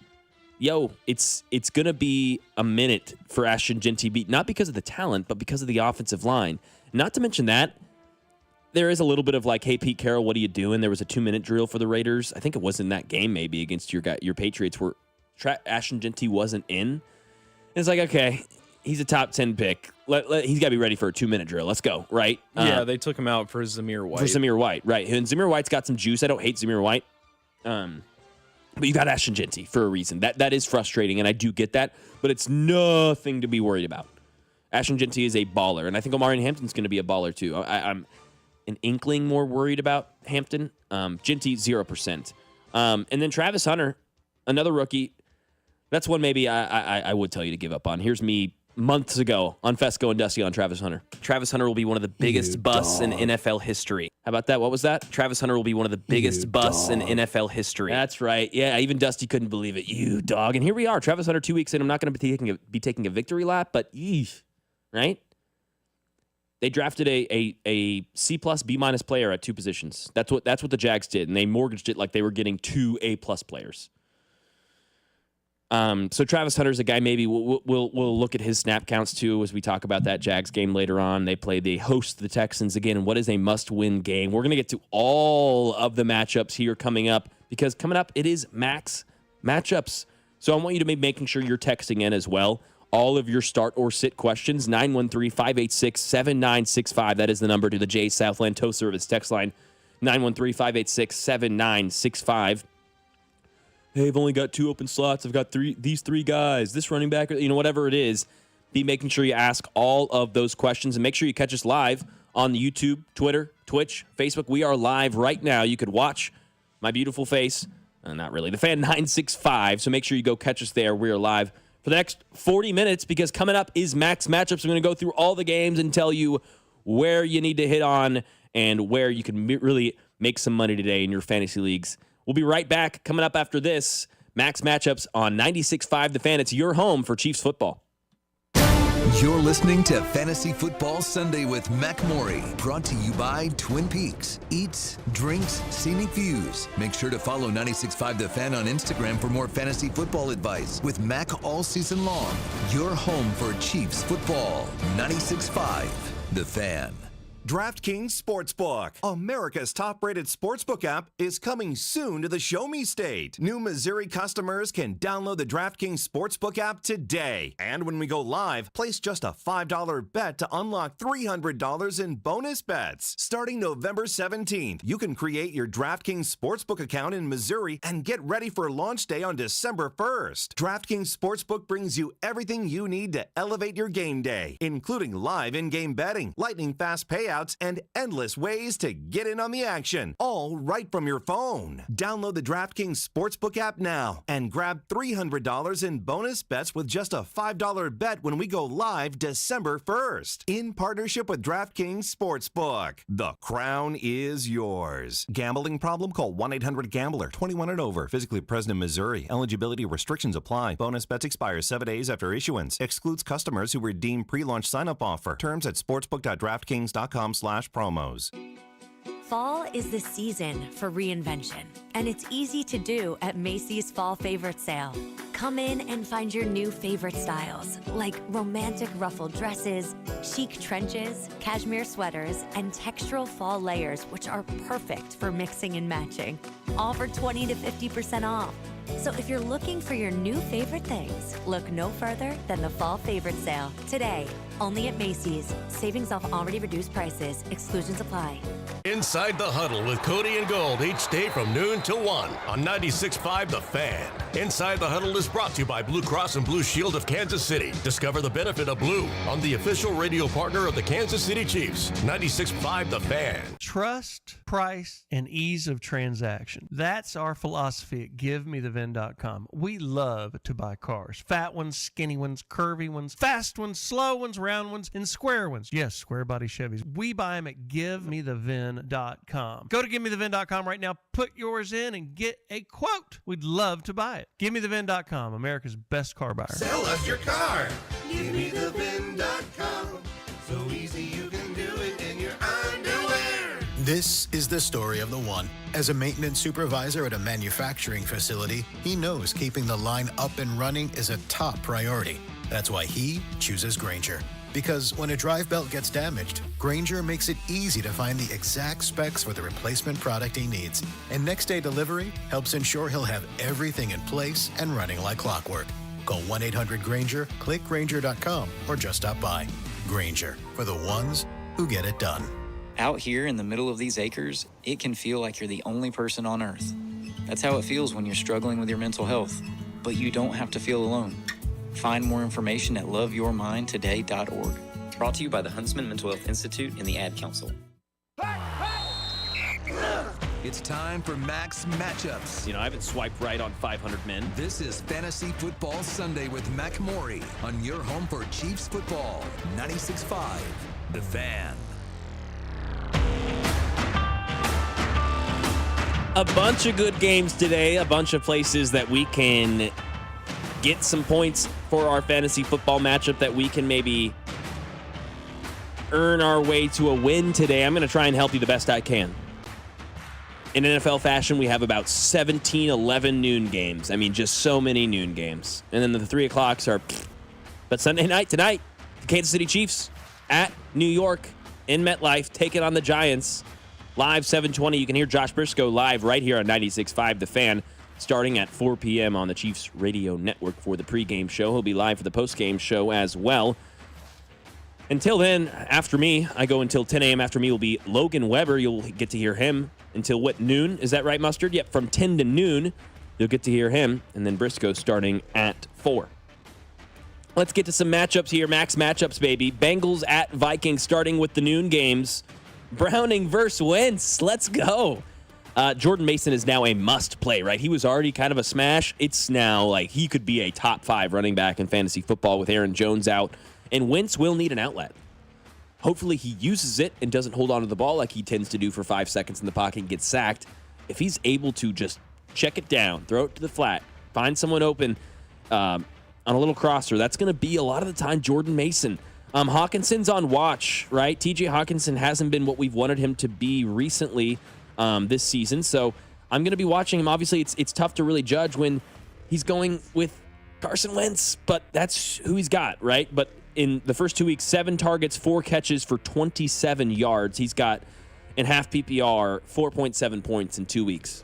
Speaker 7: yo, it's going to be a minute for Ashton Genty, not because of the talent, but because of the offensive line. Not to mention that, there is a little bit of like, hey, Pete Carroll, what are you doing? There was a 2-minute drill for the Raiders. I think it was in that game maybe against your Patriots where Ashton Genty wasn't in. It's like, okay, he's a top 10 pick. He's got to be ready for a 2-minute drill. Let's go, right?
Speaker 8: Yeah, they took him out for Zamir White.
Speaker 7: Right. And Zamir White's got some juice. I don't hate Zamir White. But you got Ashton Genty for a reason. That is frustrating, and I do get that. But it's nothing to be worried about. Ashton Genty is a baller, and I think Omarion Hampton's going to be a baller too. I'm an inkling more worried about Hampton. Genty, 0%. And then Travis Hunter, another rookie. That's one maybe I would tell you to give up on. Here's me months ago on Fesco and Dusty on Travis Hunter. Travis Hunter will be one of the biggest busts in NFL history. How about that? What was that? Travis Hunter will be one of the biggest busts in NFL history. That's right. Yeah, even Dusty couldn't believe it. You dog. And here we are. Travis Hunter 2 weeks in. I'm not going to be taking a victory lap, but right? They drafted a C+, B- player at 2 positions. That's what the Jags did, and they mortgaged it like they were getting 2 A+ players. So Travis Hunter's a guy maybe we'll look at his snap counts too as we talk about that Jags game later on. They host the Texans again. What is a must-win game? We're going to get to all of the matchups here coming up because coming up it is max matchups. So I want you to be making sure you're texting in as well. All of your start or sit questions, 913-586-7965. That is the number to the J Southland Tow Service text line, 913-586-7965. Hey, I've only got 2 open slots. I've got these 3 guys, this running back, whatever it is. Be making sure you ask all of those questions and make sure you catch us live on the YouTube, Twitter, Twitch, Facebook. We are live right now. You could watch my beautiful face. Not really. The Fan 965. So make sure you go catch us there. We are live for the next 40 minutes because coming up is Max Matchups. I'm going to go through all the games and tell you where you need to hit on and where you can really make some money today in your fantasy leagues. We'll be right back coming up after this. Max Matchups on 96.5 The Fan. It's your home for Chiefs football.
Speaker 4: You're listening to Fantasy Football Sunday with Mac Morey, brought to you by Twin Peaks. Eats, drinks, scenic views. Make sure to follow 96.5 The Fan on Instagram for more fantasy football advice with Mac all season long. Your home for Chiefs football. 96.5 The Fan.
Speaker 11: DraftKings Sportsbook, America's top-rated sportsbook app, is coming soon to the Show Me State. New Missouri customers can download the DraftKings Sportsbook app today. And when we go live, place just a $5 bet to unlock $300 in bonus bets. Starting November 17th, you can create your DraftKings Sportsbook account in Missouri and get ready for launch day on December 1st. DraftKings Sportsbook brings you everything you need to elevate your game day, including live in-game betting, lightning-fast payouts, payouts, and endless ways to get in on the action, all right from your phone. Download the DraftKings Sportsbook app now and grab $300 in bonus bets with just a $5 bet when we go live December 1st. In partnership with DraftKings Sportsbook. The crown is yours. Gambling problem? Call 1-800-GAMBLER. 21 and over. Physically present in Missouri. Eligibility restrictions apply. Bonus bets expire 7 days after issuance. Excludes customers who redeem pre-launch sign-up offer. Terms at sportsbook.draftkings.com/promos.
Speaker 10: Fall is the season for reinvention, and it's easy to do at Macy's Fall Favorite Sale. Come in and find your new favorite styles, like romantic ruffled dresses, chic trenches, cashmere sweaters, and textural fall layers, which are perfect for mixing and matching. All for 20 to 50% off. So if you're looking for your new favorite things, look no further than the Fall Favorite Sale. Today, only at Macy's. Savings off already reduced prices. Exclusions apply.
Speaker 12: Inside the Huddle with Cody and Gold each day from noon till 1 on 96.5 The Fan. Inside the Huddle is brought to you by Blue Cross and Blue Shield of Kansas City. Discover the benefit of blue on the official radio partner of the Kansas City Chiefs. 96.5 The Fan.
Speaker 13: Trust, price, and ease of transaction. That's our philosophy at GiveMeTheVin.com. We love to buy cars. Fat ones, skinny ones, curvy ones, fast ones, slow ones, round ones, and square ones. Yes, square body Chevys. We buy them at GiveMeTheVin.com. Go to GiveMeTheVin.com right now, put yours in, and get a quote. We'd love to buy it. GiveMeTheVin.com, America's best car buyer.
Speaker 12: Sell us your car. GiveMeTheVin.com. So easy you can do it in your underwear.
Speaker 14: This is the story of the one. As a maintenance supervisor at a manufacturing facility, he knows keeping the line up and running is a top priority. That's why he chooses Grainger. Because when a drive belt gets damaged, Grainger makes it easy to find the exact specs for the replacement product he needs. And next day delivery helps ensure he'll have everything in place and running like clockwork. Call 1-800-GRAINGER, click Grainger.com, or just stop by. Grainger, for the ones who get it done.
Speaker 15: Out here in the middle of these acres, it can feel like you're the only person on Earth. That's how it feels when you're struggling with your mental health. But you don't have to feel alone. Find more information at loveyourmindtoday.org. Brought to you by the Huntsman Mental Health Institute and the Ad Council.
Speaker 4: It's time for Max Matchups.
Speaker 7: You know, I haven't swiped right on 500 men.
Speaker 4: This is Fantasy Football Sunday with Mac Morey on your home for Chiefs football. 96.5 The Fan.
Speaker 7: A bunch of good games today, a bunch of places that we can get some points for our fantasy football matchup that we can maybe earn our way to a win today. I'm going to try and help you the best I can. In NFL fashion, we have about 17, 11 noon games. I mean, just so many noon games. And then the 3 o'clocks are... But Sunday night, tonight, the Kansas City Chiefs at New York in MetLife, taking on the Giants. Live 7:20. You can hear Josh Briscoe live right here on 96.5 The Fan, starting at 4 p.m. on the Chiefs radio network for the pregame show. He'll be live for the postgame show as well. Until then, after me, I go until 10 a.m. After me will be Logan Weber. You'll get to hear him until what, noon? Is that right, Mustard? Yep, from 10 to noon, you'll get to hear him. And then Briscoe starting at 4. Let's get to some matchups here. Max matchups, baby. Bengals at Vikings, starting with the noon games. Browning versus Wentz. Let's go. Jordan Mason is now a must play, right? He was already kind of a smash. It's now like he could be a top 5 running back in fantasy football with Aaron Jones out. And Wentz will need an outlet. Hopefully he uses it and doesn't hold on to the ball like he tends to do for 5 seconds in the pocket and gets sacked. If he's able to just check it down, throw it to the flat, find someone open on a little crosser, that's going to be a lot of the time Jordan Mason. Hawkinson's on watch, right? TJ Hawkinson hasn't been what we've wanted him to be recently this season, so I'm going to be watching him. Obviously, it's tough to really judge when he's going with Carson Wentz, but that's who he's got, right? But in the first 2 weeks, 7 targets, 4 catches for 27 yards. He's got, in half PPR, 4.7 points in 2 weeks.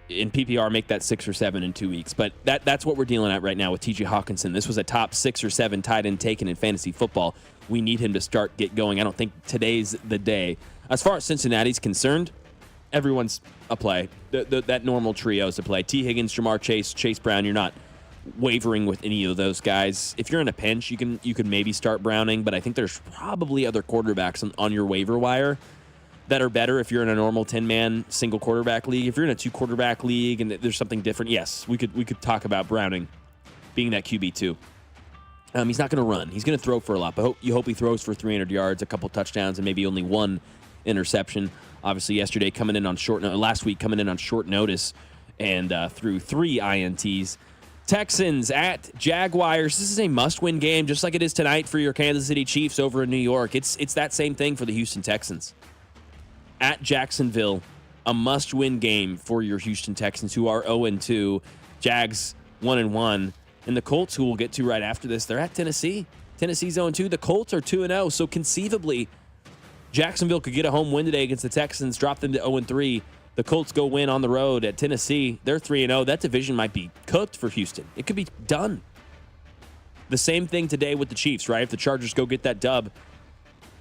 Speaker 7: In PPR, make that 6 or 7 in 2 weeks. But that's what we're dealing at right now with TJ Hawkinson. This was a top 6 or 7 tight end taken in fantasy football. We need him to get going. I don't think today's the day. As far as Cincinnati's concerned, everyone's a play. That normal trio is a play. T. Higgins, Jamar Chase, Chase Brown. You're not wavering with any of those guys. If you're in a pinch, you can maybe start Browning, but I think there's probably other quarterbacks on your waiver wire that are better if you're in a normal 10-man single quarterback league. If you're in a 2-quarterback league and there's something different, yes, we could talk about Browning being that QB2. He's not going to run. He's going to throw for a lot, but you hope he throws for 300 yards, a couple touchdowns, and maybe only one interception. Obviously, last week coming in on short notice and threw 3 INTs. Texans at Jaguars. This is a must-win game, just like it is tonight for your Kansas City Chiefs over in New York. It's that same thing for the Houston Texans. At Jacksonville, a must-win game for your Houston Texans, who are 0-2. Jags 1-1. And the Colts, who we'll get to right after this, they're at Tennessee. Tennessee's 0-2. The Colts are 2-0. So conceivably, Jacksonville could get a home win today against the Texans, drop them to 0-3. The Colts go win on the road at Tennessee. They're 3-0. That division might be cooked for Houston. It could be done. The same thing today with the Chiefs, right? If the Chargers go get that dub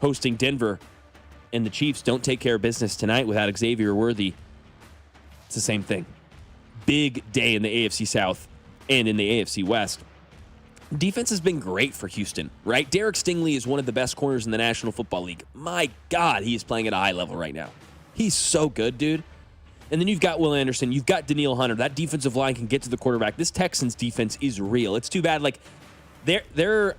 Speaker 7: hosting Denver and the Chiefs don't take care of business tonight without Xavier Worthy, it's the same thing. Big day in the AFC South and in the AFC West. Defense has been great for Houston, right? Derek Stingley is one of the best corners in the National Football League. My God, he is playing at a high level right now. He's so good, dude. And then you've got Will Anderson. You've got Danielle Hunter. That defensive line can get to the quarterback. This Texans defense is real. It's too bad. Like, they're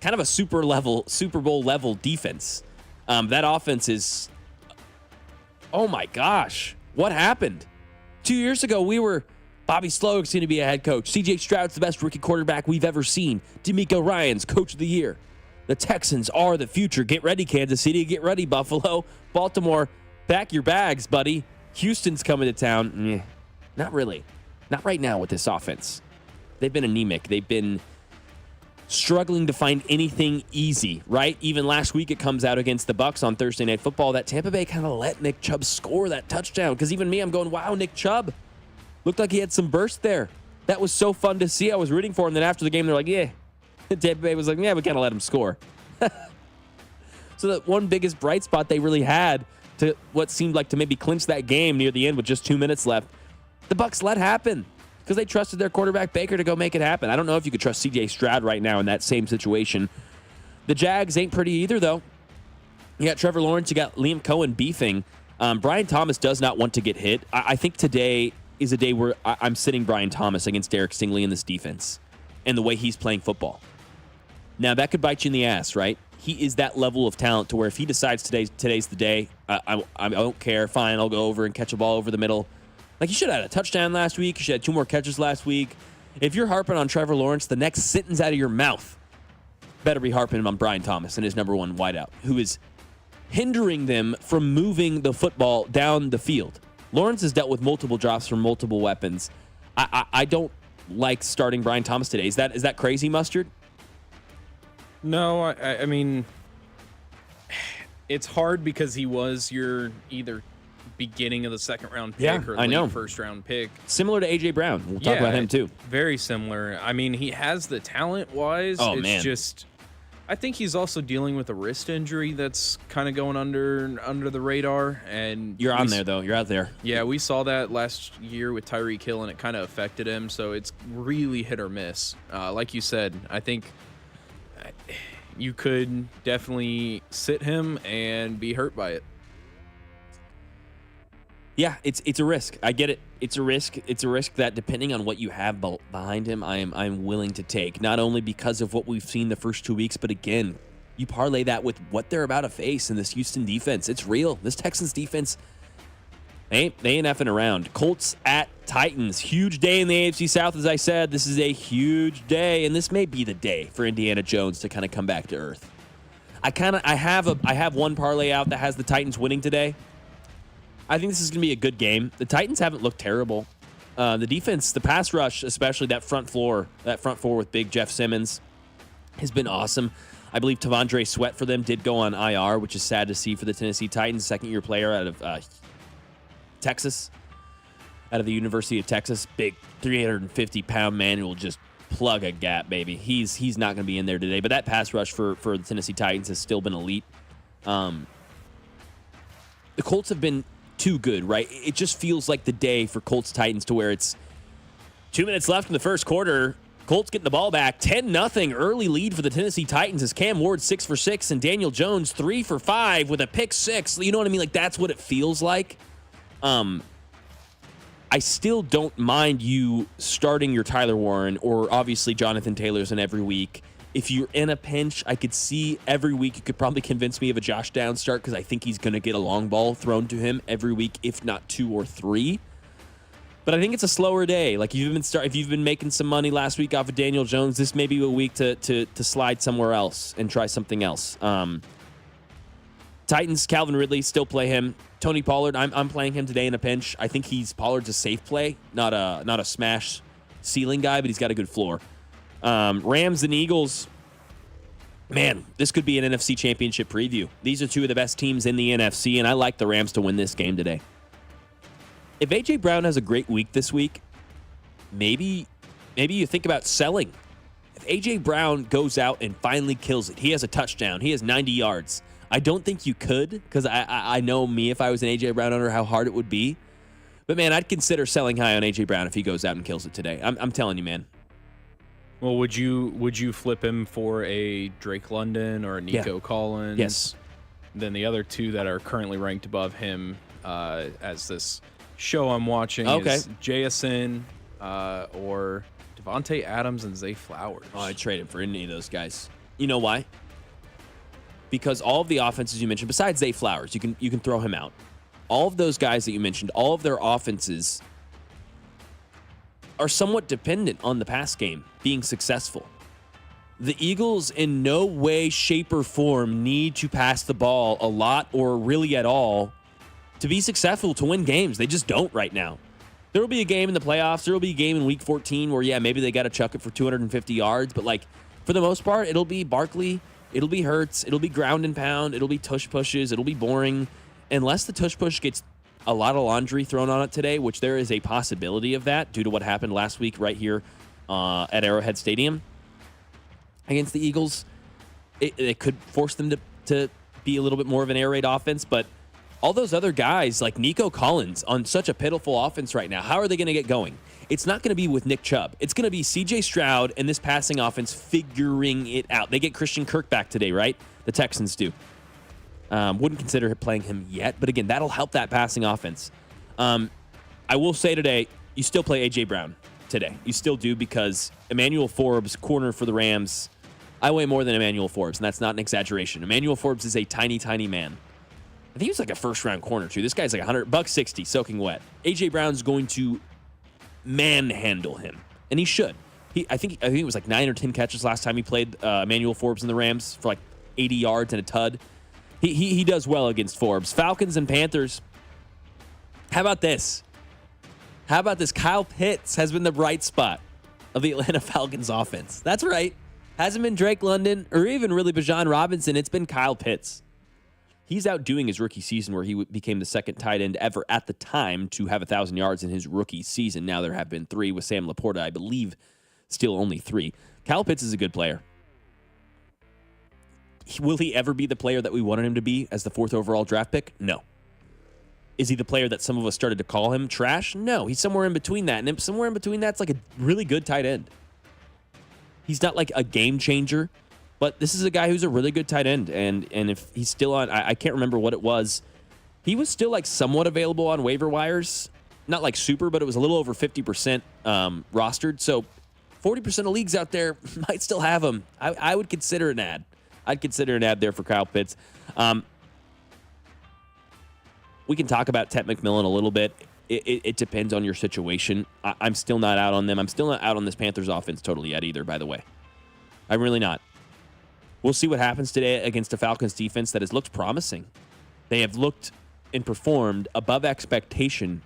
Speaker 7: kind of a Super Bowl level defense. That offense is, oh my gosh, what happened? 2 years ago, Bobby Slowick's going to be a head coach. C.J. Stroud's the best rookie quarterback we've ever seen. D'Amico Ryans, coach of the year. The Texans are the future. Get ready, Kansas City. Get ready, Buffalo. Baltimore, pack your bags, buddy. Houston's coming to town. Not really. Not right now with this offense. They've been anemic. They've been struggling to find anything easy, right? Even last week it comes out against the Bucs on Thursday Night Football that Tampa Bay kind of let Nick Chubb score that touchdown. Because even me, I'm going, wow, Nick Chubb. Looked like he had some burst there. That was so fun to see. I was rooting for him. Then after the game, they're like, yeah. Tampa Bay was like, yeah, we kind of let him score. So the one biggest bright spot they really had to what seemed like to maybe clinch that game near the end with just 2 minutes left, the Bucs let happen because they trusted their quarterback Baker to go make it happen. I don't know if you could trust C.J. Stroud right now in that same situation. The Jags ain't pretty either, though. You got Trevor Lawrence. You got Liam Cohen beefing. Brian Thomas does not want to get hit. I think today is a day where I'm sitting Brian Thomas against Derek Stingley in this defense and the way he's playing football. Now, that could bite you in the ass, right? He is that level of talent to where if he decides today's the day, I don't care. Fine, I'll go over and catch a ball over the middle. Like, you should have had a touchdown last week. You should have had 2 more catches last week. If you're harping on Trevor Lawrence, the next sentence out of your mouth better be harping on Brian Thomas and his number one wideout, who is hindering them from moving the football down the field. Lawrence has dealt with multiple drops from multiple weapons. I don't like starting Brian Thomas today. Is that crazy, Mustard?
Speaker 8: No, I mean, it's hard because he was your either beginning of the second round pick or late first round pick.
Speaker 7: Similar to A.J. Brown. We'll talk about him too.
Speaker 8: Very similar. I mean, he has the talent-wise.
Speaker 7: Oh,
Speaker 8: it's
Speaker 7: man.
Speaker 8: just, I think he's also dealing with a wrist injury that's kind of going under the radar. And
Speaker 7: you're on there, though. You're out there.
Speaker 8: Yeah, we saw that last year with Tyreek Hill, and it kind of affected him. So it's really hit or miss. Like you said, I think you could definitely sit him and be hurt by it.
Speaker 7: Yeah, it's a risk. I get it. It's a risk. It's a risk that depending on what you have behind him, I'm willing to take. Not only because of what we've seen the first 2 weeks, but again, you parlay that with what they're about to face in this Houston defense. It's real. This Texans defense, they ain't effing around. Colts at Titans. Huge day in the AFC South, as I said. This is a huge day, and this may be the day for Indiana Jones to kind of come back to earth. I have one parlay out that has the Titans winning today. I think this is going to be a good game. The Titans haven't looked terrible. The defense, the pass rush, especially that front four with big Jeff Simmons, has been awesome. I believe Tavondre Sweat for them did go on IR, which is sad to see for the Tennessee Titans. Second-year player out of Texas, out of the University of Texas. Big 350-pound man who will just plug a gap, baby. He's not going to be in there today. But that pass rush for the Tennessee Titans has still been elite. The Colts have been too good, right? It just feels like the day for Colts Titans to where it's 2 minutes left in the first quarter. Colts getting the ball back. 10-0 early lead for the Tennessee Titans as Cam Ward 6 for 6 and Daniel Jones 3 for 5 with a pick 6. You know what I mean? Like, that's what it feels like. I still don't mind you starting your Tyler Warren or obviously Jonathan Taylor's in every week. If you're in a pinch, I could see every week you could probably convince me of a Josh Downs start because I think he's going to get a long ball thrown to him every week, if not 2 or 3. But I think it's a slower day. Like if you've been making some money last week off of Daniel Jones, this may be a week to slide somewhere else and try something else. Titans, Calvin Ridley, still play him. Tony Pollard, I'm playing him today in a pinch. I think Pollard's a safe play, not a smash ceiling guy, but he's got a good floor. Rams and Eagles, man, this could be an NFC Championship preview. These are two of the best teams in the NFC, and I like the Rams to win this game today. If A.J. Brown has a great week this week, maybe you think about selling. If A.J. Brown goes out and finally kills it, he has a touchdown, he has 90 yards. I don't think you could because I know me if I was an A.J. Brown owner how hard it would be. But, man, I'd consider selling high on A.J. Brown if he goes out and kills it today. I'm telling you, man.
Speaker 8: Well, would you flip him for a Drake London or a Nico Collins?
Speaker 7: Yes.
Speaker 8: Then the other two that are currently ranked above him as this show I'm watching is JSN or Devontae Adams and Zay Flowers.
Speaker 7: Oh, I'd trade him for any of those guys. You know why? Because all of the offenses you mentioned, besides Zay Flowers, you can throw him out. All of those guys that you mentioned, all of their offenses are somewhat dependent on the pass game being successful. The Eagles in no way, shape, or form need to pass the ball a lot or really at all to be successful, to win games. They just don't right now. There will be a game in the playoffs. There will be a game in Week 14 where, maybe they got to chuck it for 250 yards. But, for the most part, it'll be Barkley. It'll be Hurts. It'll be ground and pound. It'll be tush pushes. It'll be boring. Unless the tush push gets a lot of laundry thrown on it today, which there is a possibility of that due to what happened last week right here at Arrowhead Stadium against the Eagles. It could force them to be a little bit more of an air raid offense, but all those other guys like Nico Collins on such a pitiful offense right now, how are they going to get going? It's not going to be with Nick Chubb. It's going to be C.J. Stroud and this passing offense figuring it out. They get Christian Kirk back today, right? The Texans do. Wouldn't consider playing him yet, but again, that'll help that passing offense. I will say today, you still play A.J. Brown today. You still do because Emmanuel Forbes, corner for the Rams, I weigh more than Emmanuel Forbes, and that's not an exaggeration. Emmanuel Forbes is a tiny, tiny man. I think he was like a first-round corner, too. This guy's like $160, soaking wet. A.J. Brown's going to manhandle him, and he should. I think it was like 9 or 10 catches last time he played Emmanuel Forbes in the Rams for like 80 yards and a tud. He does well against Forbes. Falcons and Panthers. How about this? Kyle Pitts has been the bright spot of the Atlanta Falcons offense. That's right. Hasn't been Drake London or even really Bijan Robinson. It's been Kyle Pitts. He's outdoing his rookie season where he became the second tight end ever at the time to have 1,000 yards in his rookie season. Now there have been 3 with Sam Laporta, I believe, still only 3. Kyle Pitts is a good player. Will he ever be the player that we wanted him to be as the 4th overall draft pick? No. Is he the player that some of us started to call him trash? No. He's somewhere in between that. And somewhere in between that's like a really good tight end. He's not like a game changer, but this is a guy who's a really good tight end. And if he's still on, I can't remember what it was. He was still like somewhat available on waiver wires. Not like super, but it was a little over 50% rostered. So 40% of leagues out there might still have him. I would consider an ad. I'd consider an ad there for Kyle Pitts. We can talk about Ted McMillan a little bit. It depends on your situation. I'm still not out on them. I'm still not out on this Panthers offense totally yet either, by the way. I'm really not. We'll see what happens today against the Falcons defense that has looked promising. They have looked and performed above expectation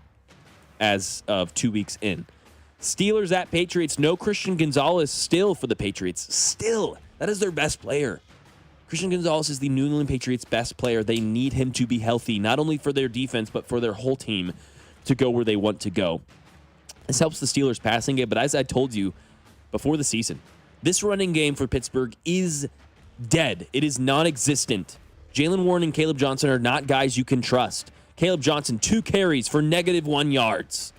Speaker 7: as of 2 weeks in. Steelers at Patriots. No Christian Gonzalez still for the Patriots. Still. That is their best player. Christian Gonzalez is the New England Patriots' best player. They need him to be healthy, not only for their defense, but for their whole team to go where they want to go. This helps the Steelers' passing game, but as I told you before the season, this running game for Pittsburgh is dead. It is non-existent. Jaylen Warren and Caleb Johnson are not guys you can trust. Caleb Johnson, 2 carries for -1 yards.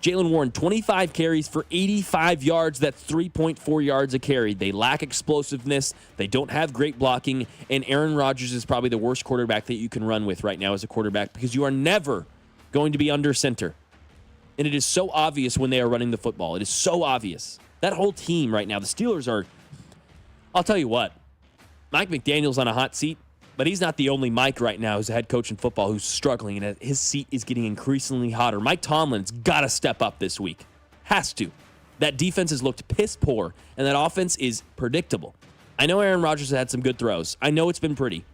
Speaker 7: Jalen Warren, 25 carries for 85 yards. That's 3.4 yards a carry. They lack explosiveness. They don't have great blocking. And Aaron Rodgers is probably the worst quarterback that you can run with right now as a quarterback because you are never going to be under center. And it is so obvious when they are running the football. It is so obvious. That whole team right now, the Steelers are, I'll tell you what, Mike McDaniel's on a hot seat, but he's not the only Mike right now who's a head coach in football who's struggling, and his seat is getting increasingly hotter. Mike Tomlin's got to step up this week. Has to. That defense has looked piss poor, and that offense is predictable. I know Aaron Rodgers has had some good throws. I know it's been pretty.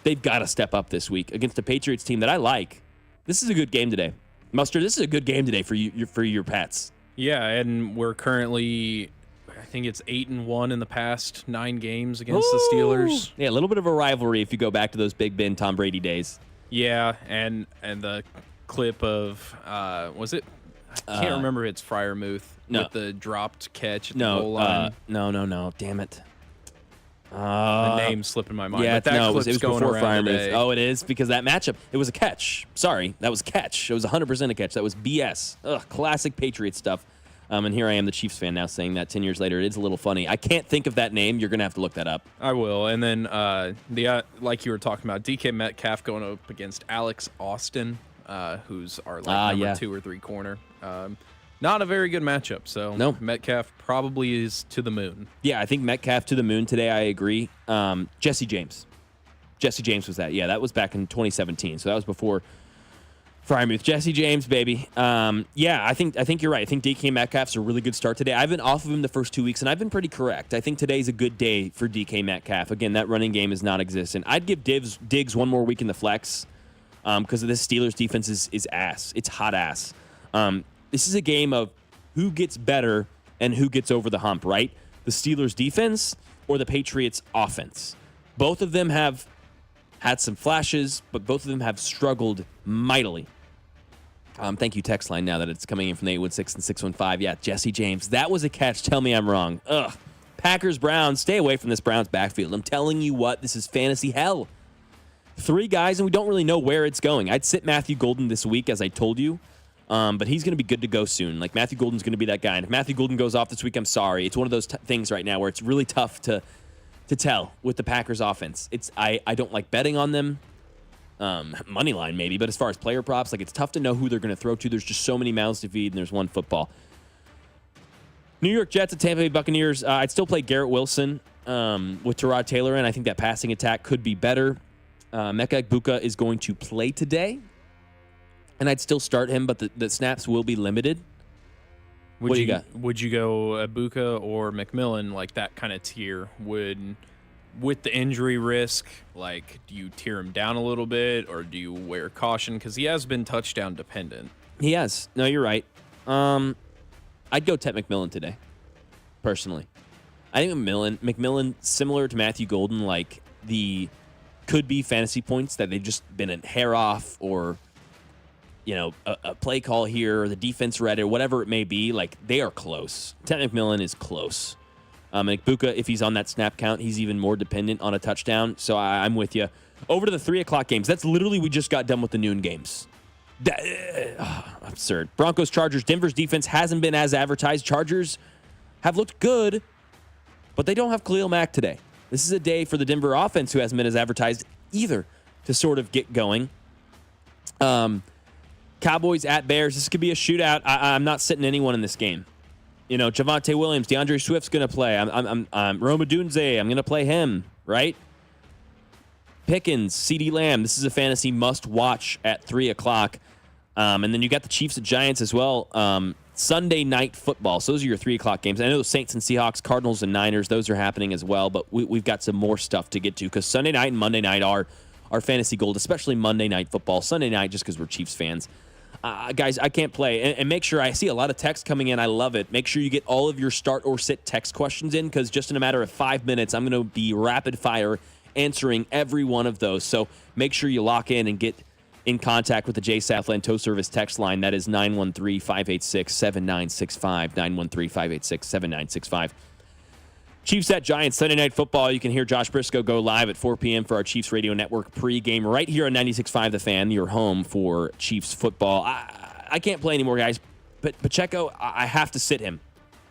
Speaker 7: They've got to step up this week against the Patriots team that I like. This is a good game today. Mustard, this is a good game today for your Pats.
Speaker 8: Yeah, and we're currently, I think it's 8-1 in the past 9 games against the Steelers.
Speaker 7: Yeah, a little bit of a rivalry if you go back to those Big Ben, Tom Brady days.
Speaker 8: Yeah, and the clip of, was it? I can't remember if it's Freiermuth with the dropped catch at the goal line.
Speaker 7: No. Damn it.
Speaker 8: The name's slipping my mind.
Speaker 7: Yeah,
Speaker 8: but that
Speaker 7: it was
Speaker 8: going
Speaker 7: before
Speaker 8: around
Speaker 7: Freiermuth.
Speaker 8: today.
Speaker 7: Oh, it is? Because that matchup, it was a catch. Sorry, that was a catch. It was 100% a catch. That was BS. Ugh, classic Patriots stuff. And here I am, the Chiefs fan, now saying that 10 years later. It is a little funny. I can't think of that name. You're going to have to look that up.
Speaker 8: I will. And then, like you were talking about, DK Metcalf going up against Alex Austin, who's our number 2 or 3 corner. Not a very good matchup. So
Speaker 7: no.
Speaker 8: Metcalf probably is to the moon.
Speaker 7: Yeah, I think Metcalf to the moon today. I agree. Jesse James. Jesse James was that. Yeah, that was back in 2017. So that was before Freiermuth. Jesse James, baby. Yeah, I think you're right. I think DK Metcalf's a really good start today. I've been off of him the first 2 weeks, and I've been pretty correct. I think today's a good day for DK Metcalf. Again, that running game is non-existent. I'd give Diggs one more week in the flex because of this Steelers defense is ass. It's hot ass. This is a game of who gets better and who gets over the hump, right? The Steelers defense or the Patriots offense. Both of them have had some flashes, but both of them have struggled mightily. Thank you, text line, now that it's coming in from the 816 and 615. Yeah, Jesse James. That was a catch. Tell me I'm wrong. Ugh. Packers, Browns. Stay away from this Browns backfield. I'm telling you what, this is fantasy hell. 3 guys, and we don't really know where it's going. I'd sit Matthew Golden this week, as I told you. But he's going to be good to go soon. Like, Matthew Golden's going to be that guy. And if Matthew Golden goes off this week, I'm sorry. It's one of those things right now where it's really tough to tell with the Packers offense. I don't like betting on them. Money line maybe, but as far as player props, like, it's tough to know who they're going to throw to. There's just so many mouths to feed, and there's one football. New York Jets at Tampa Bay Buccaneers. I'd still play Garrett Wilson with Tyrod Taylor, and I think that passing attack could be better. Mecca Egbuka is going to play today. And I'd still start him, but the snaps will be limited. What do you got?
Speaker 8: Would you go Egbuka or McMillan, like that kind of tier? With the injury risk, like, do you tear him down a little bit, or do you wear caution? Because he has been touchdown dependent.
Speaker 7: He has. No, you're right. I'd go Ted McMillan today, personally. I think McMillan, similar to Matthew Golden, like, could be fantasy points that they've just been a hair off, or a play call here, or the defense read it, or whatever it may be. Like, they are close. Ted McMillan is close. And Egbuka, if he's on that snap count, he's even more dependent on a touchdown. So I'm with you. Over to the 3 o'clock games. That's literally, we just got done with the noon games. Absurd. Broncos, Chargers. Denver's defense hasn't been as advertised. Chargers have looked good, but they don't have Khalil Mack today. This is a day for the Denver offense, who hasn't been as advertised either, to sort of get going. Cowboys at Bears. This could be a shootout. I'm not sitting anyone in this game. Javonte Williams, DeAndre Swift's going to play. I'm Rome Odunze. I'm going to play him, right? Pickens, CeeDee Lamb. This is a fantasy must-watch at 3 o'clock. And then you got the Chiefs at Giants as well. Sunday night football. So those are your 3 o'clock games. I know Saints and Seahawks, Cardinals and Niners, those are happening as well. But we've got some more stuff to get to, because Sunday night and Monday night are our fantasy gold, especially Monday night football. Sunday night, just because we're Chiefs fans. Guys, I can't play. And make sure, I see a lot of text coming in. I love it. Make sure you get all of your start or sit text questions in, because just in a matter of 5 minutes, I'm going to be rapid fire answering every one of those. So make sure you lock in and get in contact with the J. Southland Tow Service text line. That is 913-586-7965, 913-586-7965. Chiefs at Giants, Sunday Night Football. You can hear Josh Briscoe go live at 4 p.m. for our Chiefs Radio Network pregame right here on 96.5 The Fan, your home for Chiefs football. I can't play anymore, guys. But Pacheco, I have to sit him.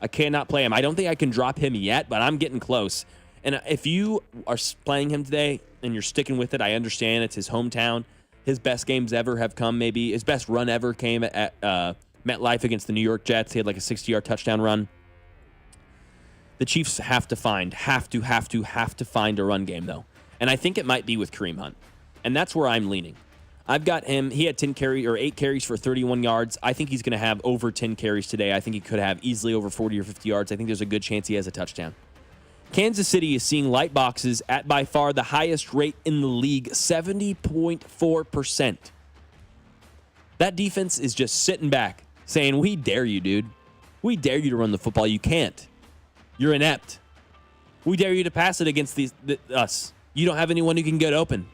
Speaker 7: I cannot play him. I don't think I can drop him yet, but I'm getting close. And if you are playing him today and you're sticking with it, I understand it's his hometown. His best games ever have come, maybe. His best run ever came at MetLife against the New York Jets. He had like a 60-yard touchdown run. The Chiefs have to find a run game, though. And I think it might be with Kareem Hunt. And that's where I'm leaning. I've got him. He had 8 carries for 31 yards. I think he's going to have over 10 carries today. I think he could have easily over 40 or 50 yards. I think there's a good chance he has a touchdown. Kansas City is seeing light boxes at by far the highest rate in the league, 70.4%. That defense is just sitting back saying, we dare you, dude. We dare you to run the football. You can't. You're inept. We dare you to pass it against us. You don't have anyone who can get open.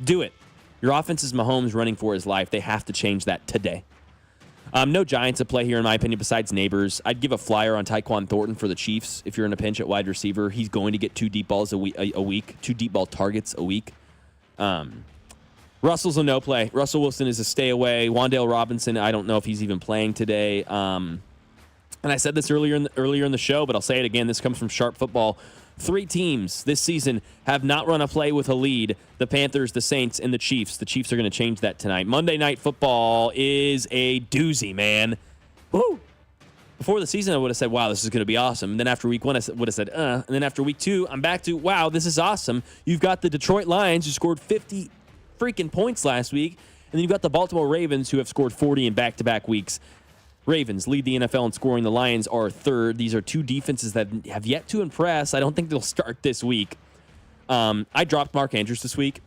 Speaker 7: Do it. Your offense is Mahomes running for his life. They have to change that today. No Giants at play here, in my opinion, besides Neighbors. I'd give a flyer on Tyquan Thornton for the Chiefs if you're in a pinch at wide receiver. He's going to get 2 deep balls a week, 2 deep ball targets a week. Russell's a no play. Russell Wilson is a stay away. Wan'Dale Robinson, I don't know if he's even playing today. And I said this earlier in the show, but I'll say it again. This comes from Sharp Football. 3 teams this season have not run a play with a lead: the Panthers, the Saints, and the Chiefs. The Chiefs are going to change that tonight. Monday Night Football is a doozy, man. Woo! Before the season, I would have said, wow, this is going to be awesome. And then after week 1, I would have said, And then after week 2, I'm back to, wow, this is awesome. You've got the Detroit Lions, who scored 50 freaking points last week. And then you've got the Baltimore Ravens, who have scored 40 in back-to-back weeks. Ravens lead the NFL in scoring. The Lions are third. These are 2 defenses that have yet to impress. I don't think they'll start this week. I dropped Mark Andrews this week.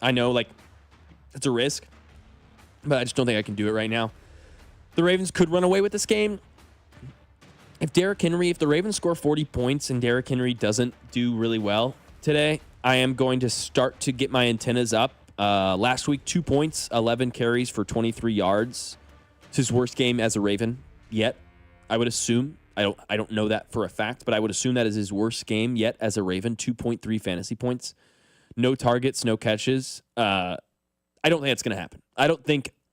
Speaker 7: I know, it's a risk, but I just don't think I can do it right now. The Ravens could run away with this game. If the Ravens score 40 points and Derrick Henry doesn't do really well today, I am going to start to get my antennas up. Last week, 2 points, 11 carries for 23 yards. It's his worst game as a Raven yet, I would assume. I don't know that for a fact, but I would assume that is his worst game yet as a Raven. 2.3 fantasy points. No targets, no catches. I don't think that's going to happen. I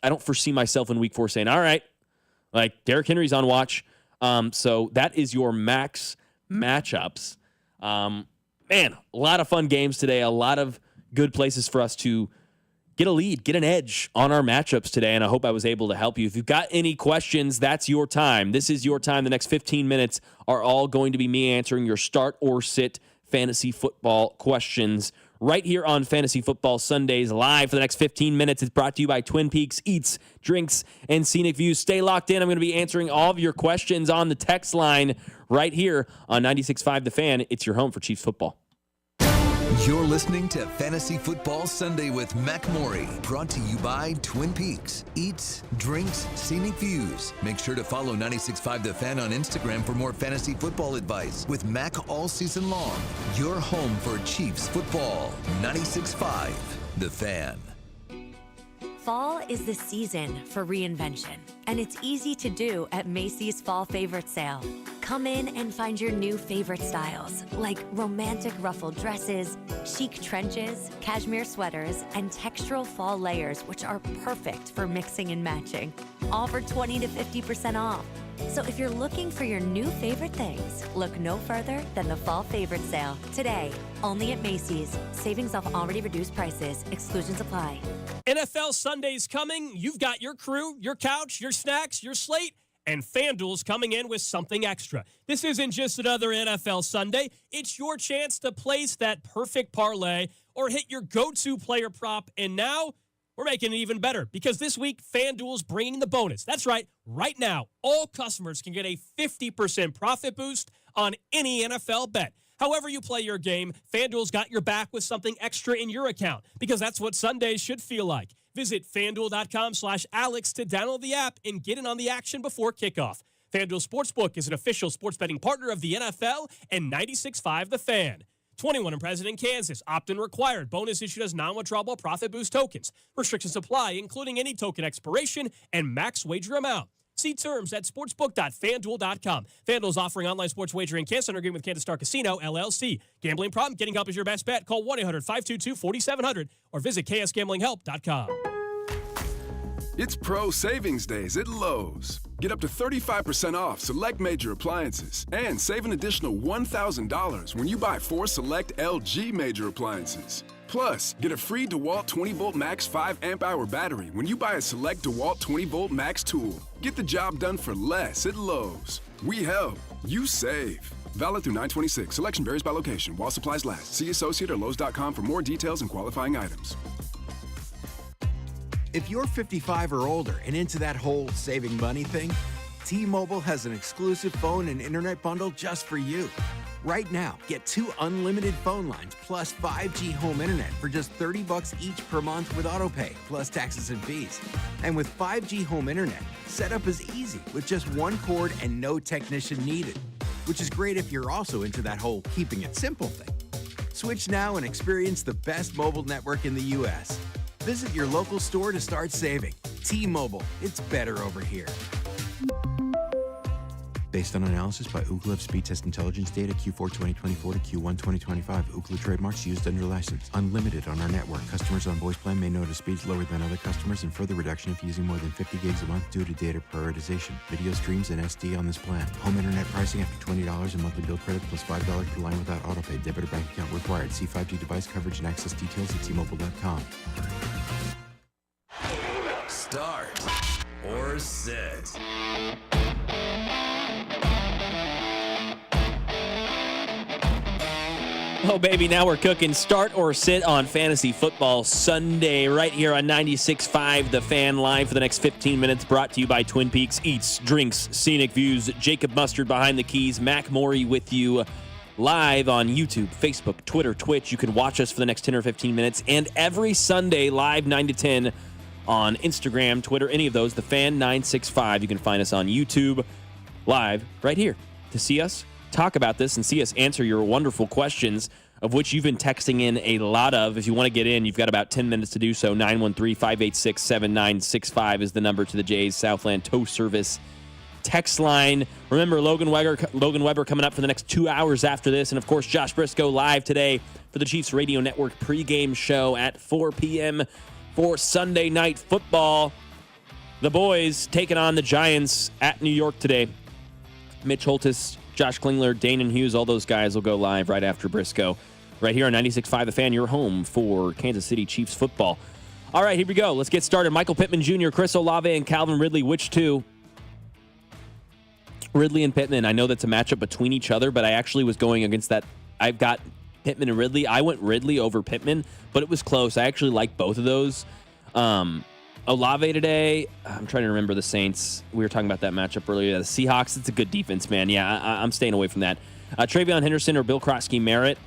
Speaker 7: don't foresee myself in week 4 saying, all right, Derrick Henry's on watch. So that is your max matchups. Man, a lot of fun games today. A lot of good places for us to get a lead, get an edge on our matchups today, and I hope I was able to help you. If you've got any questions, that's your time. This is your time. The next 15 minutes are all going to be me answering your start or sit fantasy football questions right here on Fantasy Football Sundays live for the next 15 minutes. It's brought to you by Twin Peaks Eats, Drinks, and Scenic Views. Stay locked in. I'm going to be answering all of your questions on the text line right here on 96.5 The Fan. It's your home for Chiefs football.
Speaker 4: You're listening to Fantasy Football Sunday with Mac Morey, brought to you by Twin Peaks. Eats, drinks, scenic views. Make sure to follow 96.5 The Fan on Instagram for more fantasy football advice with Mac all season long. Your home for Chiefs football. 96.5 The Fan.
Speaker 10: Fall is the season for reinvention, and it's easy to do at Macy's Fall Favorite Sale. Come in and find your new favorite styles, like romantic ruffled dresses, chic trenches, cashmere sweaters, and textural fall layers, which are perfect for mixing and matching. All for 20 to 50% off. So if you're looking for your new favorite things, look no further than the Fall Favorite Sale. Today, only at Macy's. Savings off already reduced prices. Exclusions apply.
Speaker 16: NFL Sunday's coming. You've got your crew, your couch, your snacks, your slate, and FanDuel's coming in with something extra. This isn't just another NFL Sunday. It's your chance to place that perfect parlay or hit your go-to player prop. And now we're making it even better because this week, FanDuel's bringing the bonus. That's right. Right now, all customers can get a 50% profit boost on any NFL bet. However you play your game, FanDuel's got your back with something extra in your account because that's what Sundays should feel like. Visit FanDuel.com/Alex to download the app and get in on the action before kickoff. FanDuel Sportsbook is an official sports betting partner of the NFL and 96.5 The Fan. 21 and present in Kansas. Opt-in required. Bonus issued as non-withdrawable profit boost tokens. Restrictions apply, including any token expiration and max wager amount. See terms at sportsbook.fanduel.com. FanDuel is offering online sports wagering in Kansas under agreement with Kansas Star Casino, LLC. Gambling problem? Getting help is your best bet. Call 1-800-522-4700 or visit ksgamblinghelp.com.
Speaker 17: It's Pro Savings Days at Lowe's. Get up to 35% off select major appliances and save an additional $1,000 when you buy 4 select LG major appliances. Plus, get a free DeWalt 20-volt max 5 amp-hour battery when you buy a select DeWalt 20-volt max tool. Get the job done for less at Lowe's. We help. You save. Valid through 9/26. Selection varies by location. While supplies last. See associate or Lowe's.com for more details and qualifying items.
Speaker 18: If you're 55 or older and into that whole saving money thing, T-Mobile has an exclusive phone and internet bundle just for you. Right now, get 2 unlimited phone lines plus 5G home internet for just $30 each per month with autopay, plus taxes and fees. And with 5G home internet, setup is easy with just 1 cord and no technician needed, which is great if you're also into that whole keeping it simple thing. Switch now and experience the best mobile network in the U.S. Visit your local store to start saving. T-Mobile, it's better over here.
Speaker 19: Based on analysis by Ookla of speed test intelligence data Q4 2024 to Q1 2025, Ookla trademarks used under license. Unlimited on our network. Customers on voice plan may notice speeds lower than other customers and further reduction if using more than 50 gigs a month due to data prioritization. Video streams and SD on this plan. Home internet pricing after $20 in monthly bill credit plus $5 per line without autopay. Debit or bank account required. See 5G device coverage and access details at T-Mobile.com.
Speaker 4: Start or sit.
Speaker 7: Oh, baby, now we're cooking. Start or sit on Fantasy Football Sunday right here on 96.5 The Fan, live for the next 15 minutes, brought to you by Twin Peaks Eats, Drinks, Scenic Views. Jacob Mustard behind the keys. Mac Morey with you live on YouTube, Facebook, Twitter, Twitch. You can watch us for the next 10 or 15 minutes. And every Sunday, live 9 to 10 on Instagram, Twitter, any of those. The Fan 965. You can find us on YouTube live right here to see us talk about this and see us answer your wonderful questions, of which you've been texting in a lot of. If you want to get in, you've got about 10 minutes to do so. 913-586-7965 is the number to the Jays Southland Tow Service text line. Remember, Logan Weber coming up for the next 2 hours after this. And, of course, Josh Briscoe live today for the Chiefs Radio Network pregame show at 4 p.m. for Sunday Night Football. The boys taking on the Giants at New York today. Mitch Holtis, Josh Klingler, Danon Hughes, all those guys will go live right after Briscoe. Right here on 96.5 The Fan, your home for Kansas City Chiefs football. All right, here we go. Let's get started. Michael Pittman Jr., Chris Olave, and Calvin Ridley. Which two? Ridley and Pittman. I know that's a matchup between each other, but I actually was going against that. I've got Pittman and Ridley. I went Ridley over Pittman, but it was close. I actually like both of those. Olave today, I'm trying to remember the Saints. We were talking about that matchup earlier. The Seahawks, it's a good defense, man. Yeah, I'm staying away from that. Travion Henderson or Bill Krosky-Merritt.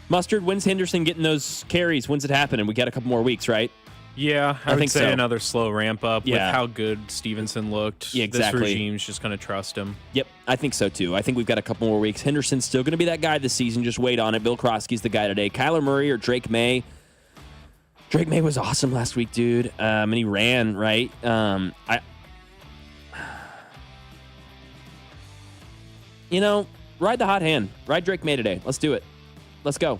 Speaker 7: Mustard, when's Henderson getting those carries? When's it happening? We got a couple more weeks, right?
Speaker 8: Yeah, I think
Speaker 7: so.
Speaker 8: Another slow ramp up with how good Stevenson looked.
Speaker 7: Yeah, exactly.
Speaker 8: This regime's just going to trust him.
Speaker 7: Yep, I think so too. I think we've got a couple more weeks. Henderson's still going to be that guy this season. Just wait on it. Bill Krosky's the guy today. Kyler Murray or Drake May. Drake May was awesome last week, dude. And he ran, right? Ride the hot hand. Ride Drake May today. Let's do it. Let's go.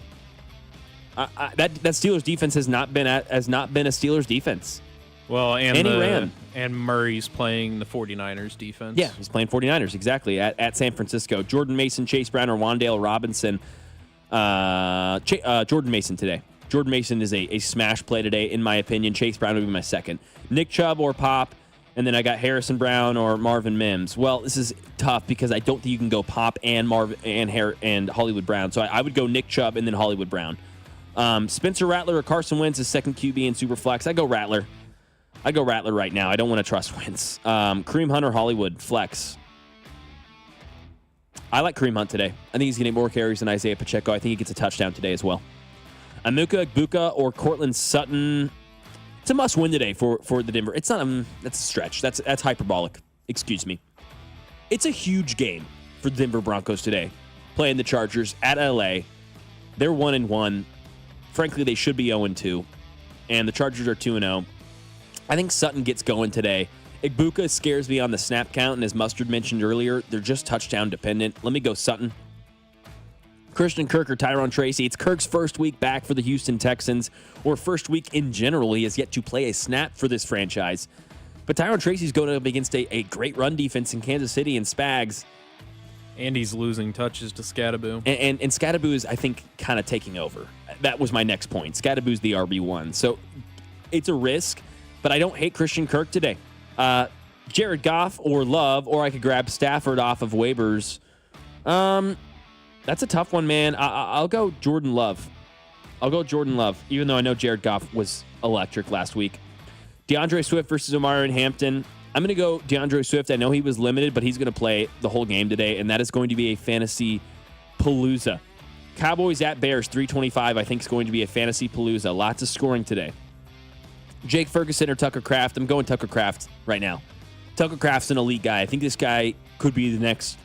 Speaker 7: That Steelers defense has not been a Steelers defense.
Speaker 8: Well,
Speaker 7: and he ran.
Speaker 8: And Murray's playing the 49ers defense.
Speaker 7: Yeah, he's playing 49ers, exactly, at San Francisco. Jordan Mason, Chase Brown, or Wan'Dale Robinson. Jordan Mason today. Jordan Mason is a smash play today, in my opinion. Chase Brown would be my second. Nick Chubb or Pop, and then I got Harrison Brown or Marvin Mims. Well, this is tough because I don't think you can go Pop and and Hollywood Brown. So I would go Nick Chubb and then Hollywood Brown. Spencer Rattler or Carson Wentz is second QB in Superflex. I go Rattler. Right now. I don't want to trust Wentz. Kareem Hunt or Hollywood Flex. I like Kareem Hunt today. I think he's going to get more carries than Isaiah Pacheco. I think he gets a touchdown today as well. Amuka Egbuka or Cortland Sutton. It's a must-win today for the Denver. It's not that's a stretch. That's hyperbolic. Excuse me. It's a huge game for the Denver Broncos today, playing the Chargers at LA. They're 1-1. Frankly, they should be 0-2, and the Chargers are 2-0. I think Sutton gets going today. Egbuka scares me on the snap count, and as Mustard mentioned earlier, they're just touchdown dependent. Let me go Sutton. Christian Kirk or Tyrone Tracy. It's Kirk's first week back for the Houston Texans, or first week in general. He has yet to play a snap for this franchise. But Tyrone Tracy's going up against a great run defense in Kansas City and Spags.
Speaker 8: And he's losing touches to Scadaboo.
Speaker 7: And Scadaboo is, I think, kind of taking over. That was my next point. Scadaboo's the RB1. So it's a risk, but I don't hate Christian Kirk today. Jared Goff or Love, or I could grab Stafford off of waivers. That's a tough one, man. I'll go Jordan Love. Even though I know Jared Goff was electric last week. DeAndre Swift versus Omarion Hampton. I'm going to go DeAndre Swift. I know he was limited, but he's going to play the whole game today, and that is going to be a fantasy palooza. Cowboys at Bears, 325, I think is going to be a fantasy palooza. Lots of scoring today. Jake Ferguson or Tucker Kraft. I'm going Tucker Kraft right now. Tucker Kraft's an elite guy. I think this guy could be the next,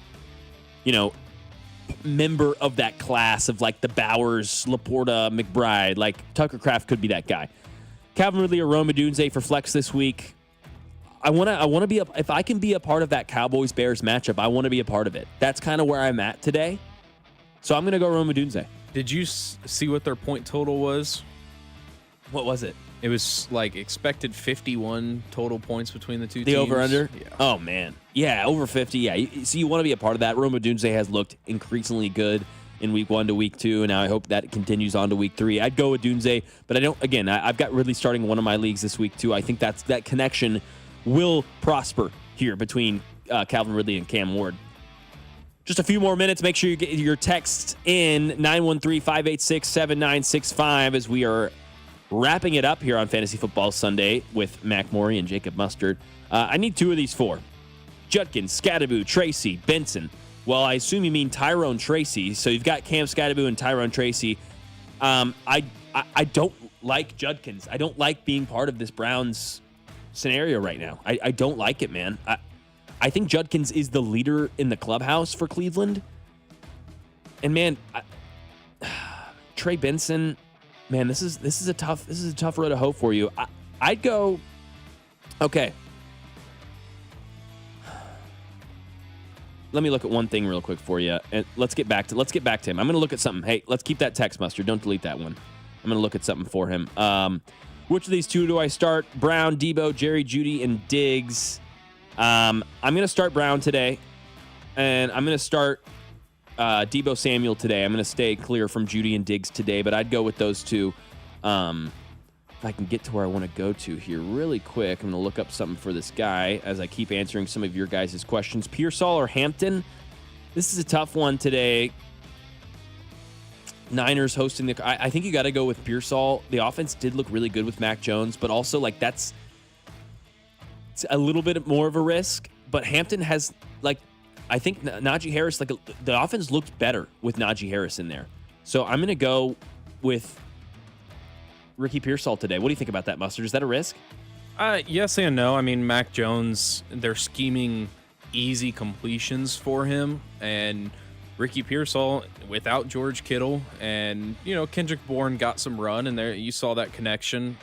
Speaker 7: member of that class of like the Bowers, Laporta, McBride. Like Tucker Kraft could be that guy. Calvin Ridley or Rome Odunze for flex this week. I want to be if I can be a part of that Cowboys Bears matchup, I want to be a part of it. That's kind of where I'm at today. So I'm going to go Rome Odunze.
Speaker 8: Did you see what their point total was?
Speaker 7: What was it?
Speaker 8: It was like expected 51 total points between the two teams.
Speaker 7: The over-under?
Speaker 8: Yeah.
Speaker 7: Oh, man. Yeah, over 50. Yeah. So you want to be a part of that. Rome Odunze has looked increasingly good in week 1 to week 2, and now I hope that continues on to week 3. I'd go with Odunze, but I don't. Again, I've got Ridley starting one of my leagues this week, too. I think that connection will prosper here between Calvin Ridley and Cam Ward. Just a few more minutes. Make sure you get your texts in 913-586-7965 as we are wrapping it up here on Fantasy Football Sunday with Mac Morey and Jacob Mustard. I need 2 of these 4. Judkins, Scadaboo, Tracy, Benson. Well, I assume you mean Tyrone Tracy. So you've got Cam Scadaboo and Tyrone Tracy. I don't like Judkins. I don't like being part of this Browns scenario right now. I don't like it, man. I think Judkins is the leader in the clubhouse for Cleveland. And man, Trey Benson, man, this is a tough road to hoe for you. I'd go. Okay. Let me look at one thing real quick for you, and let's get back to him. I'm going to look at something. Hey, let's keep that text, Mustard. Don't delete that one. I'm going to look at something for him. Which of these 2 do I start? Brown, Debo, Jerry, Jeudy, and Diggs. I'm going to start Brown today, and I'm going to start Debo Samuel today. I'm going to stay clear from Jeudy and Diggs today, but I'd go with those 2. If I can get to where I want to go to here really quick, I'm going to look up something for this guy as I keep answering some of your guys' questions. Pearsall or Hampton? This is a tough one today. Niners hosting the... I think you got to go with Pearsall. The offense did look really good with Mac Jones, but also it's a little bit more of a risk. But Hampton has, I think Najee Harris, the offense looked better with Najee Harris in there. So I'm going to go with Ricky Pearsall today. What do you think about that, Mustard? Is that a risk?
Speaker 8: Yes and no. I mean, Mac Jones, they're scheming easy completions for him, and Ricky Pearsall without George Kittle, and Kendrick Bourne got some run, and there you saw that connection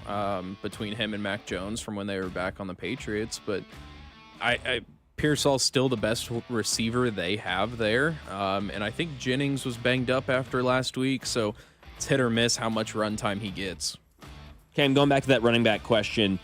Speaker 8: between him and Mac Jones from when they were back on the Patriots. But Pearsall's still the best receiver they have there, and I think Jennings was banged up after last week, so it's hit or miss how much run time he gets.
Speaker 7: Okay, I'm going back to that running back question.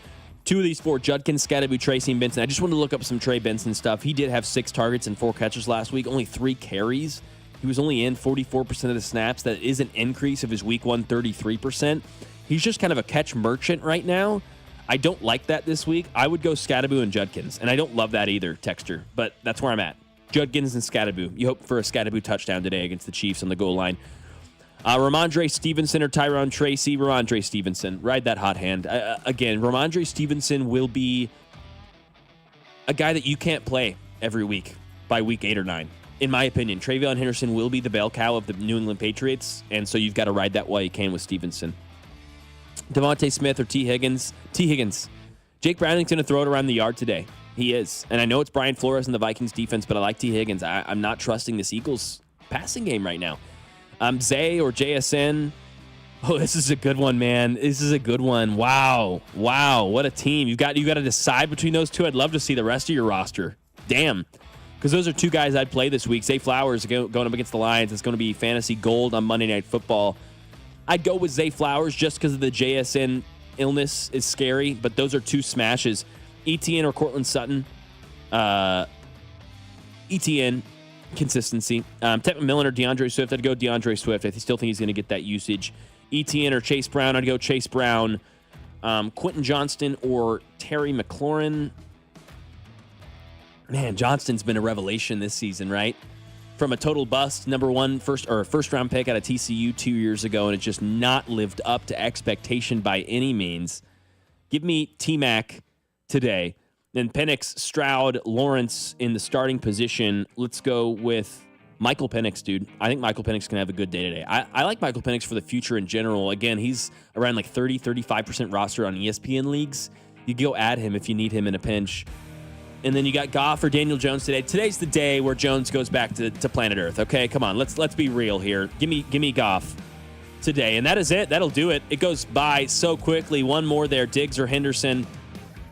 Speaker 7: 2 of these 4, Judkins, Scadaboo, Tracy, and Benson. I just wanted to look up some Trey Benson stuff. He did have 6 targets and 4 catches last week, only 3 carries. He was only in 44% of the snaps. That is an increase of his week 1 33%. He's just kind of a catch merchant right now. I don't like that this week. I would go Scadaboo and Judkins, and I don't love that either, Texter, but that's where I'm at. Judkins and Scadaboo. You hope for a Scadaboo touchdown today against the Chiefs on the goal line. Ramondre Stevenson or Tyrone Tracy? Ramondre Stevenson. Ride that hot hand. Again, Ramondre Stevenson will be a guy that you can't play every week by week 8 or 9. In my opinion, Travion Henderson will be the bell cow of the New England Patriots, and so you've got to ride that while you can with Stevenson. Devontae Smith or T. Higgins? T. Higgins. Jake Browning's going to throw it around the yard today. He is. And I know it's Brian Flores and the Vikings defense, but I like T. Higgins. I'm not trusting this Eagles passing game right now. Zay or JSN. Oh, this is a good one, man. This is a good one. Wow. What a team. You got to decide between those 2. I'd love to see the rest of your roster. Damn. because those are two guys I'd play this week. Zay Flowers going up against the Lions. It's going to be fantasy gold on Monday Night Football. I'd go with Zay Flowers just because of the JSN illness is scary, but those are two smashes. ETN or Cortland Sutton. ETN, consistency. Tevin McMillan or DeAndre Swift. I'd go DeAndre Swift. I still think he's going to get that usage. ETN or Chase Brown. I'd go Chase Brown. Quentin Johnston or Terry McLaurin. Man, Johnston's been a revelation this season, right? From a total bust, first round pick out of TCU 2 years ago, and it's just not lived up to expectation by any means. Give me T-Mac today. Then Penix, Stroud, Lawrence in the starting position. Let's go with Michael Penix, dude. I think Michael Penix can have a good day today. I like Michael Penix for the future in general. Again, he's around like 35% roster on ESPN leagues. You go add him if you need him in a pinch. And then you got Goff or Daniel Jones today. Today's the day where Jones goes back to planet Earth. Okay, come on, let's be real here. Give me Goff today, and that is it. That'll do it. It goes by so quickly. One more there, Diggs or Henderson.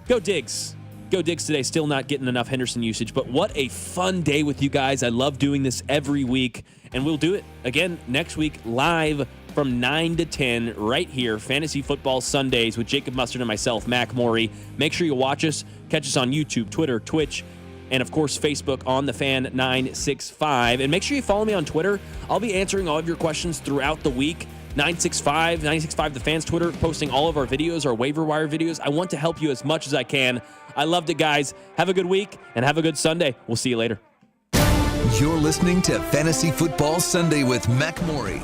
Speaker 7: Go Diggs. Go Diggs today. Still not getting enough Henderson usage, but what a fun day with you guys. I love doing this every week, and we'll do it again next week live from 9 to 10 right here, Fantasy Football Sundays with Jacob Mustard and myself, Mac Morey. Make sure you watch us. Catch us on YouTube, Twitter, Twitch, and, of course, Facebook on The Fan 965. And make sure you follow me on Twitter. I'll be answering all of your questions throughout the week. 965 The Fan's Twitter, posting all of our videos, our waiver wire videos. I want to help you as much as I can. I loved it, guys. Have a good week and have a good Sunday. We'll see you later.
Speaker 4: You're listening to Fantasy Football Sunday with Mac Morey.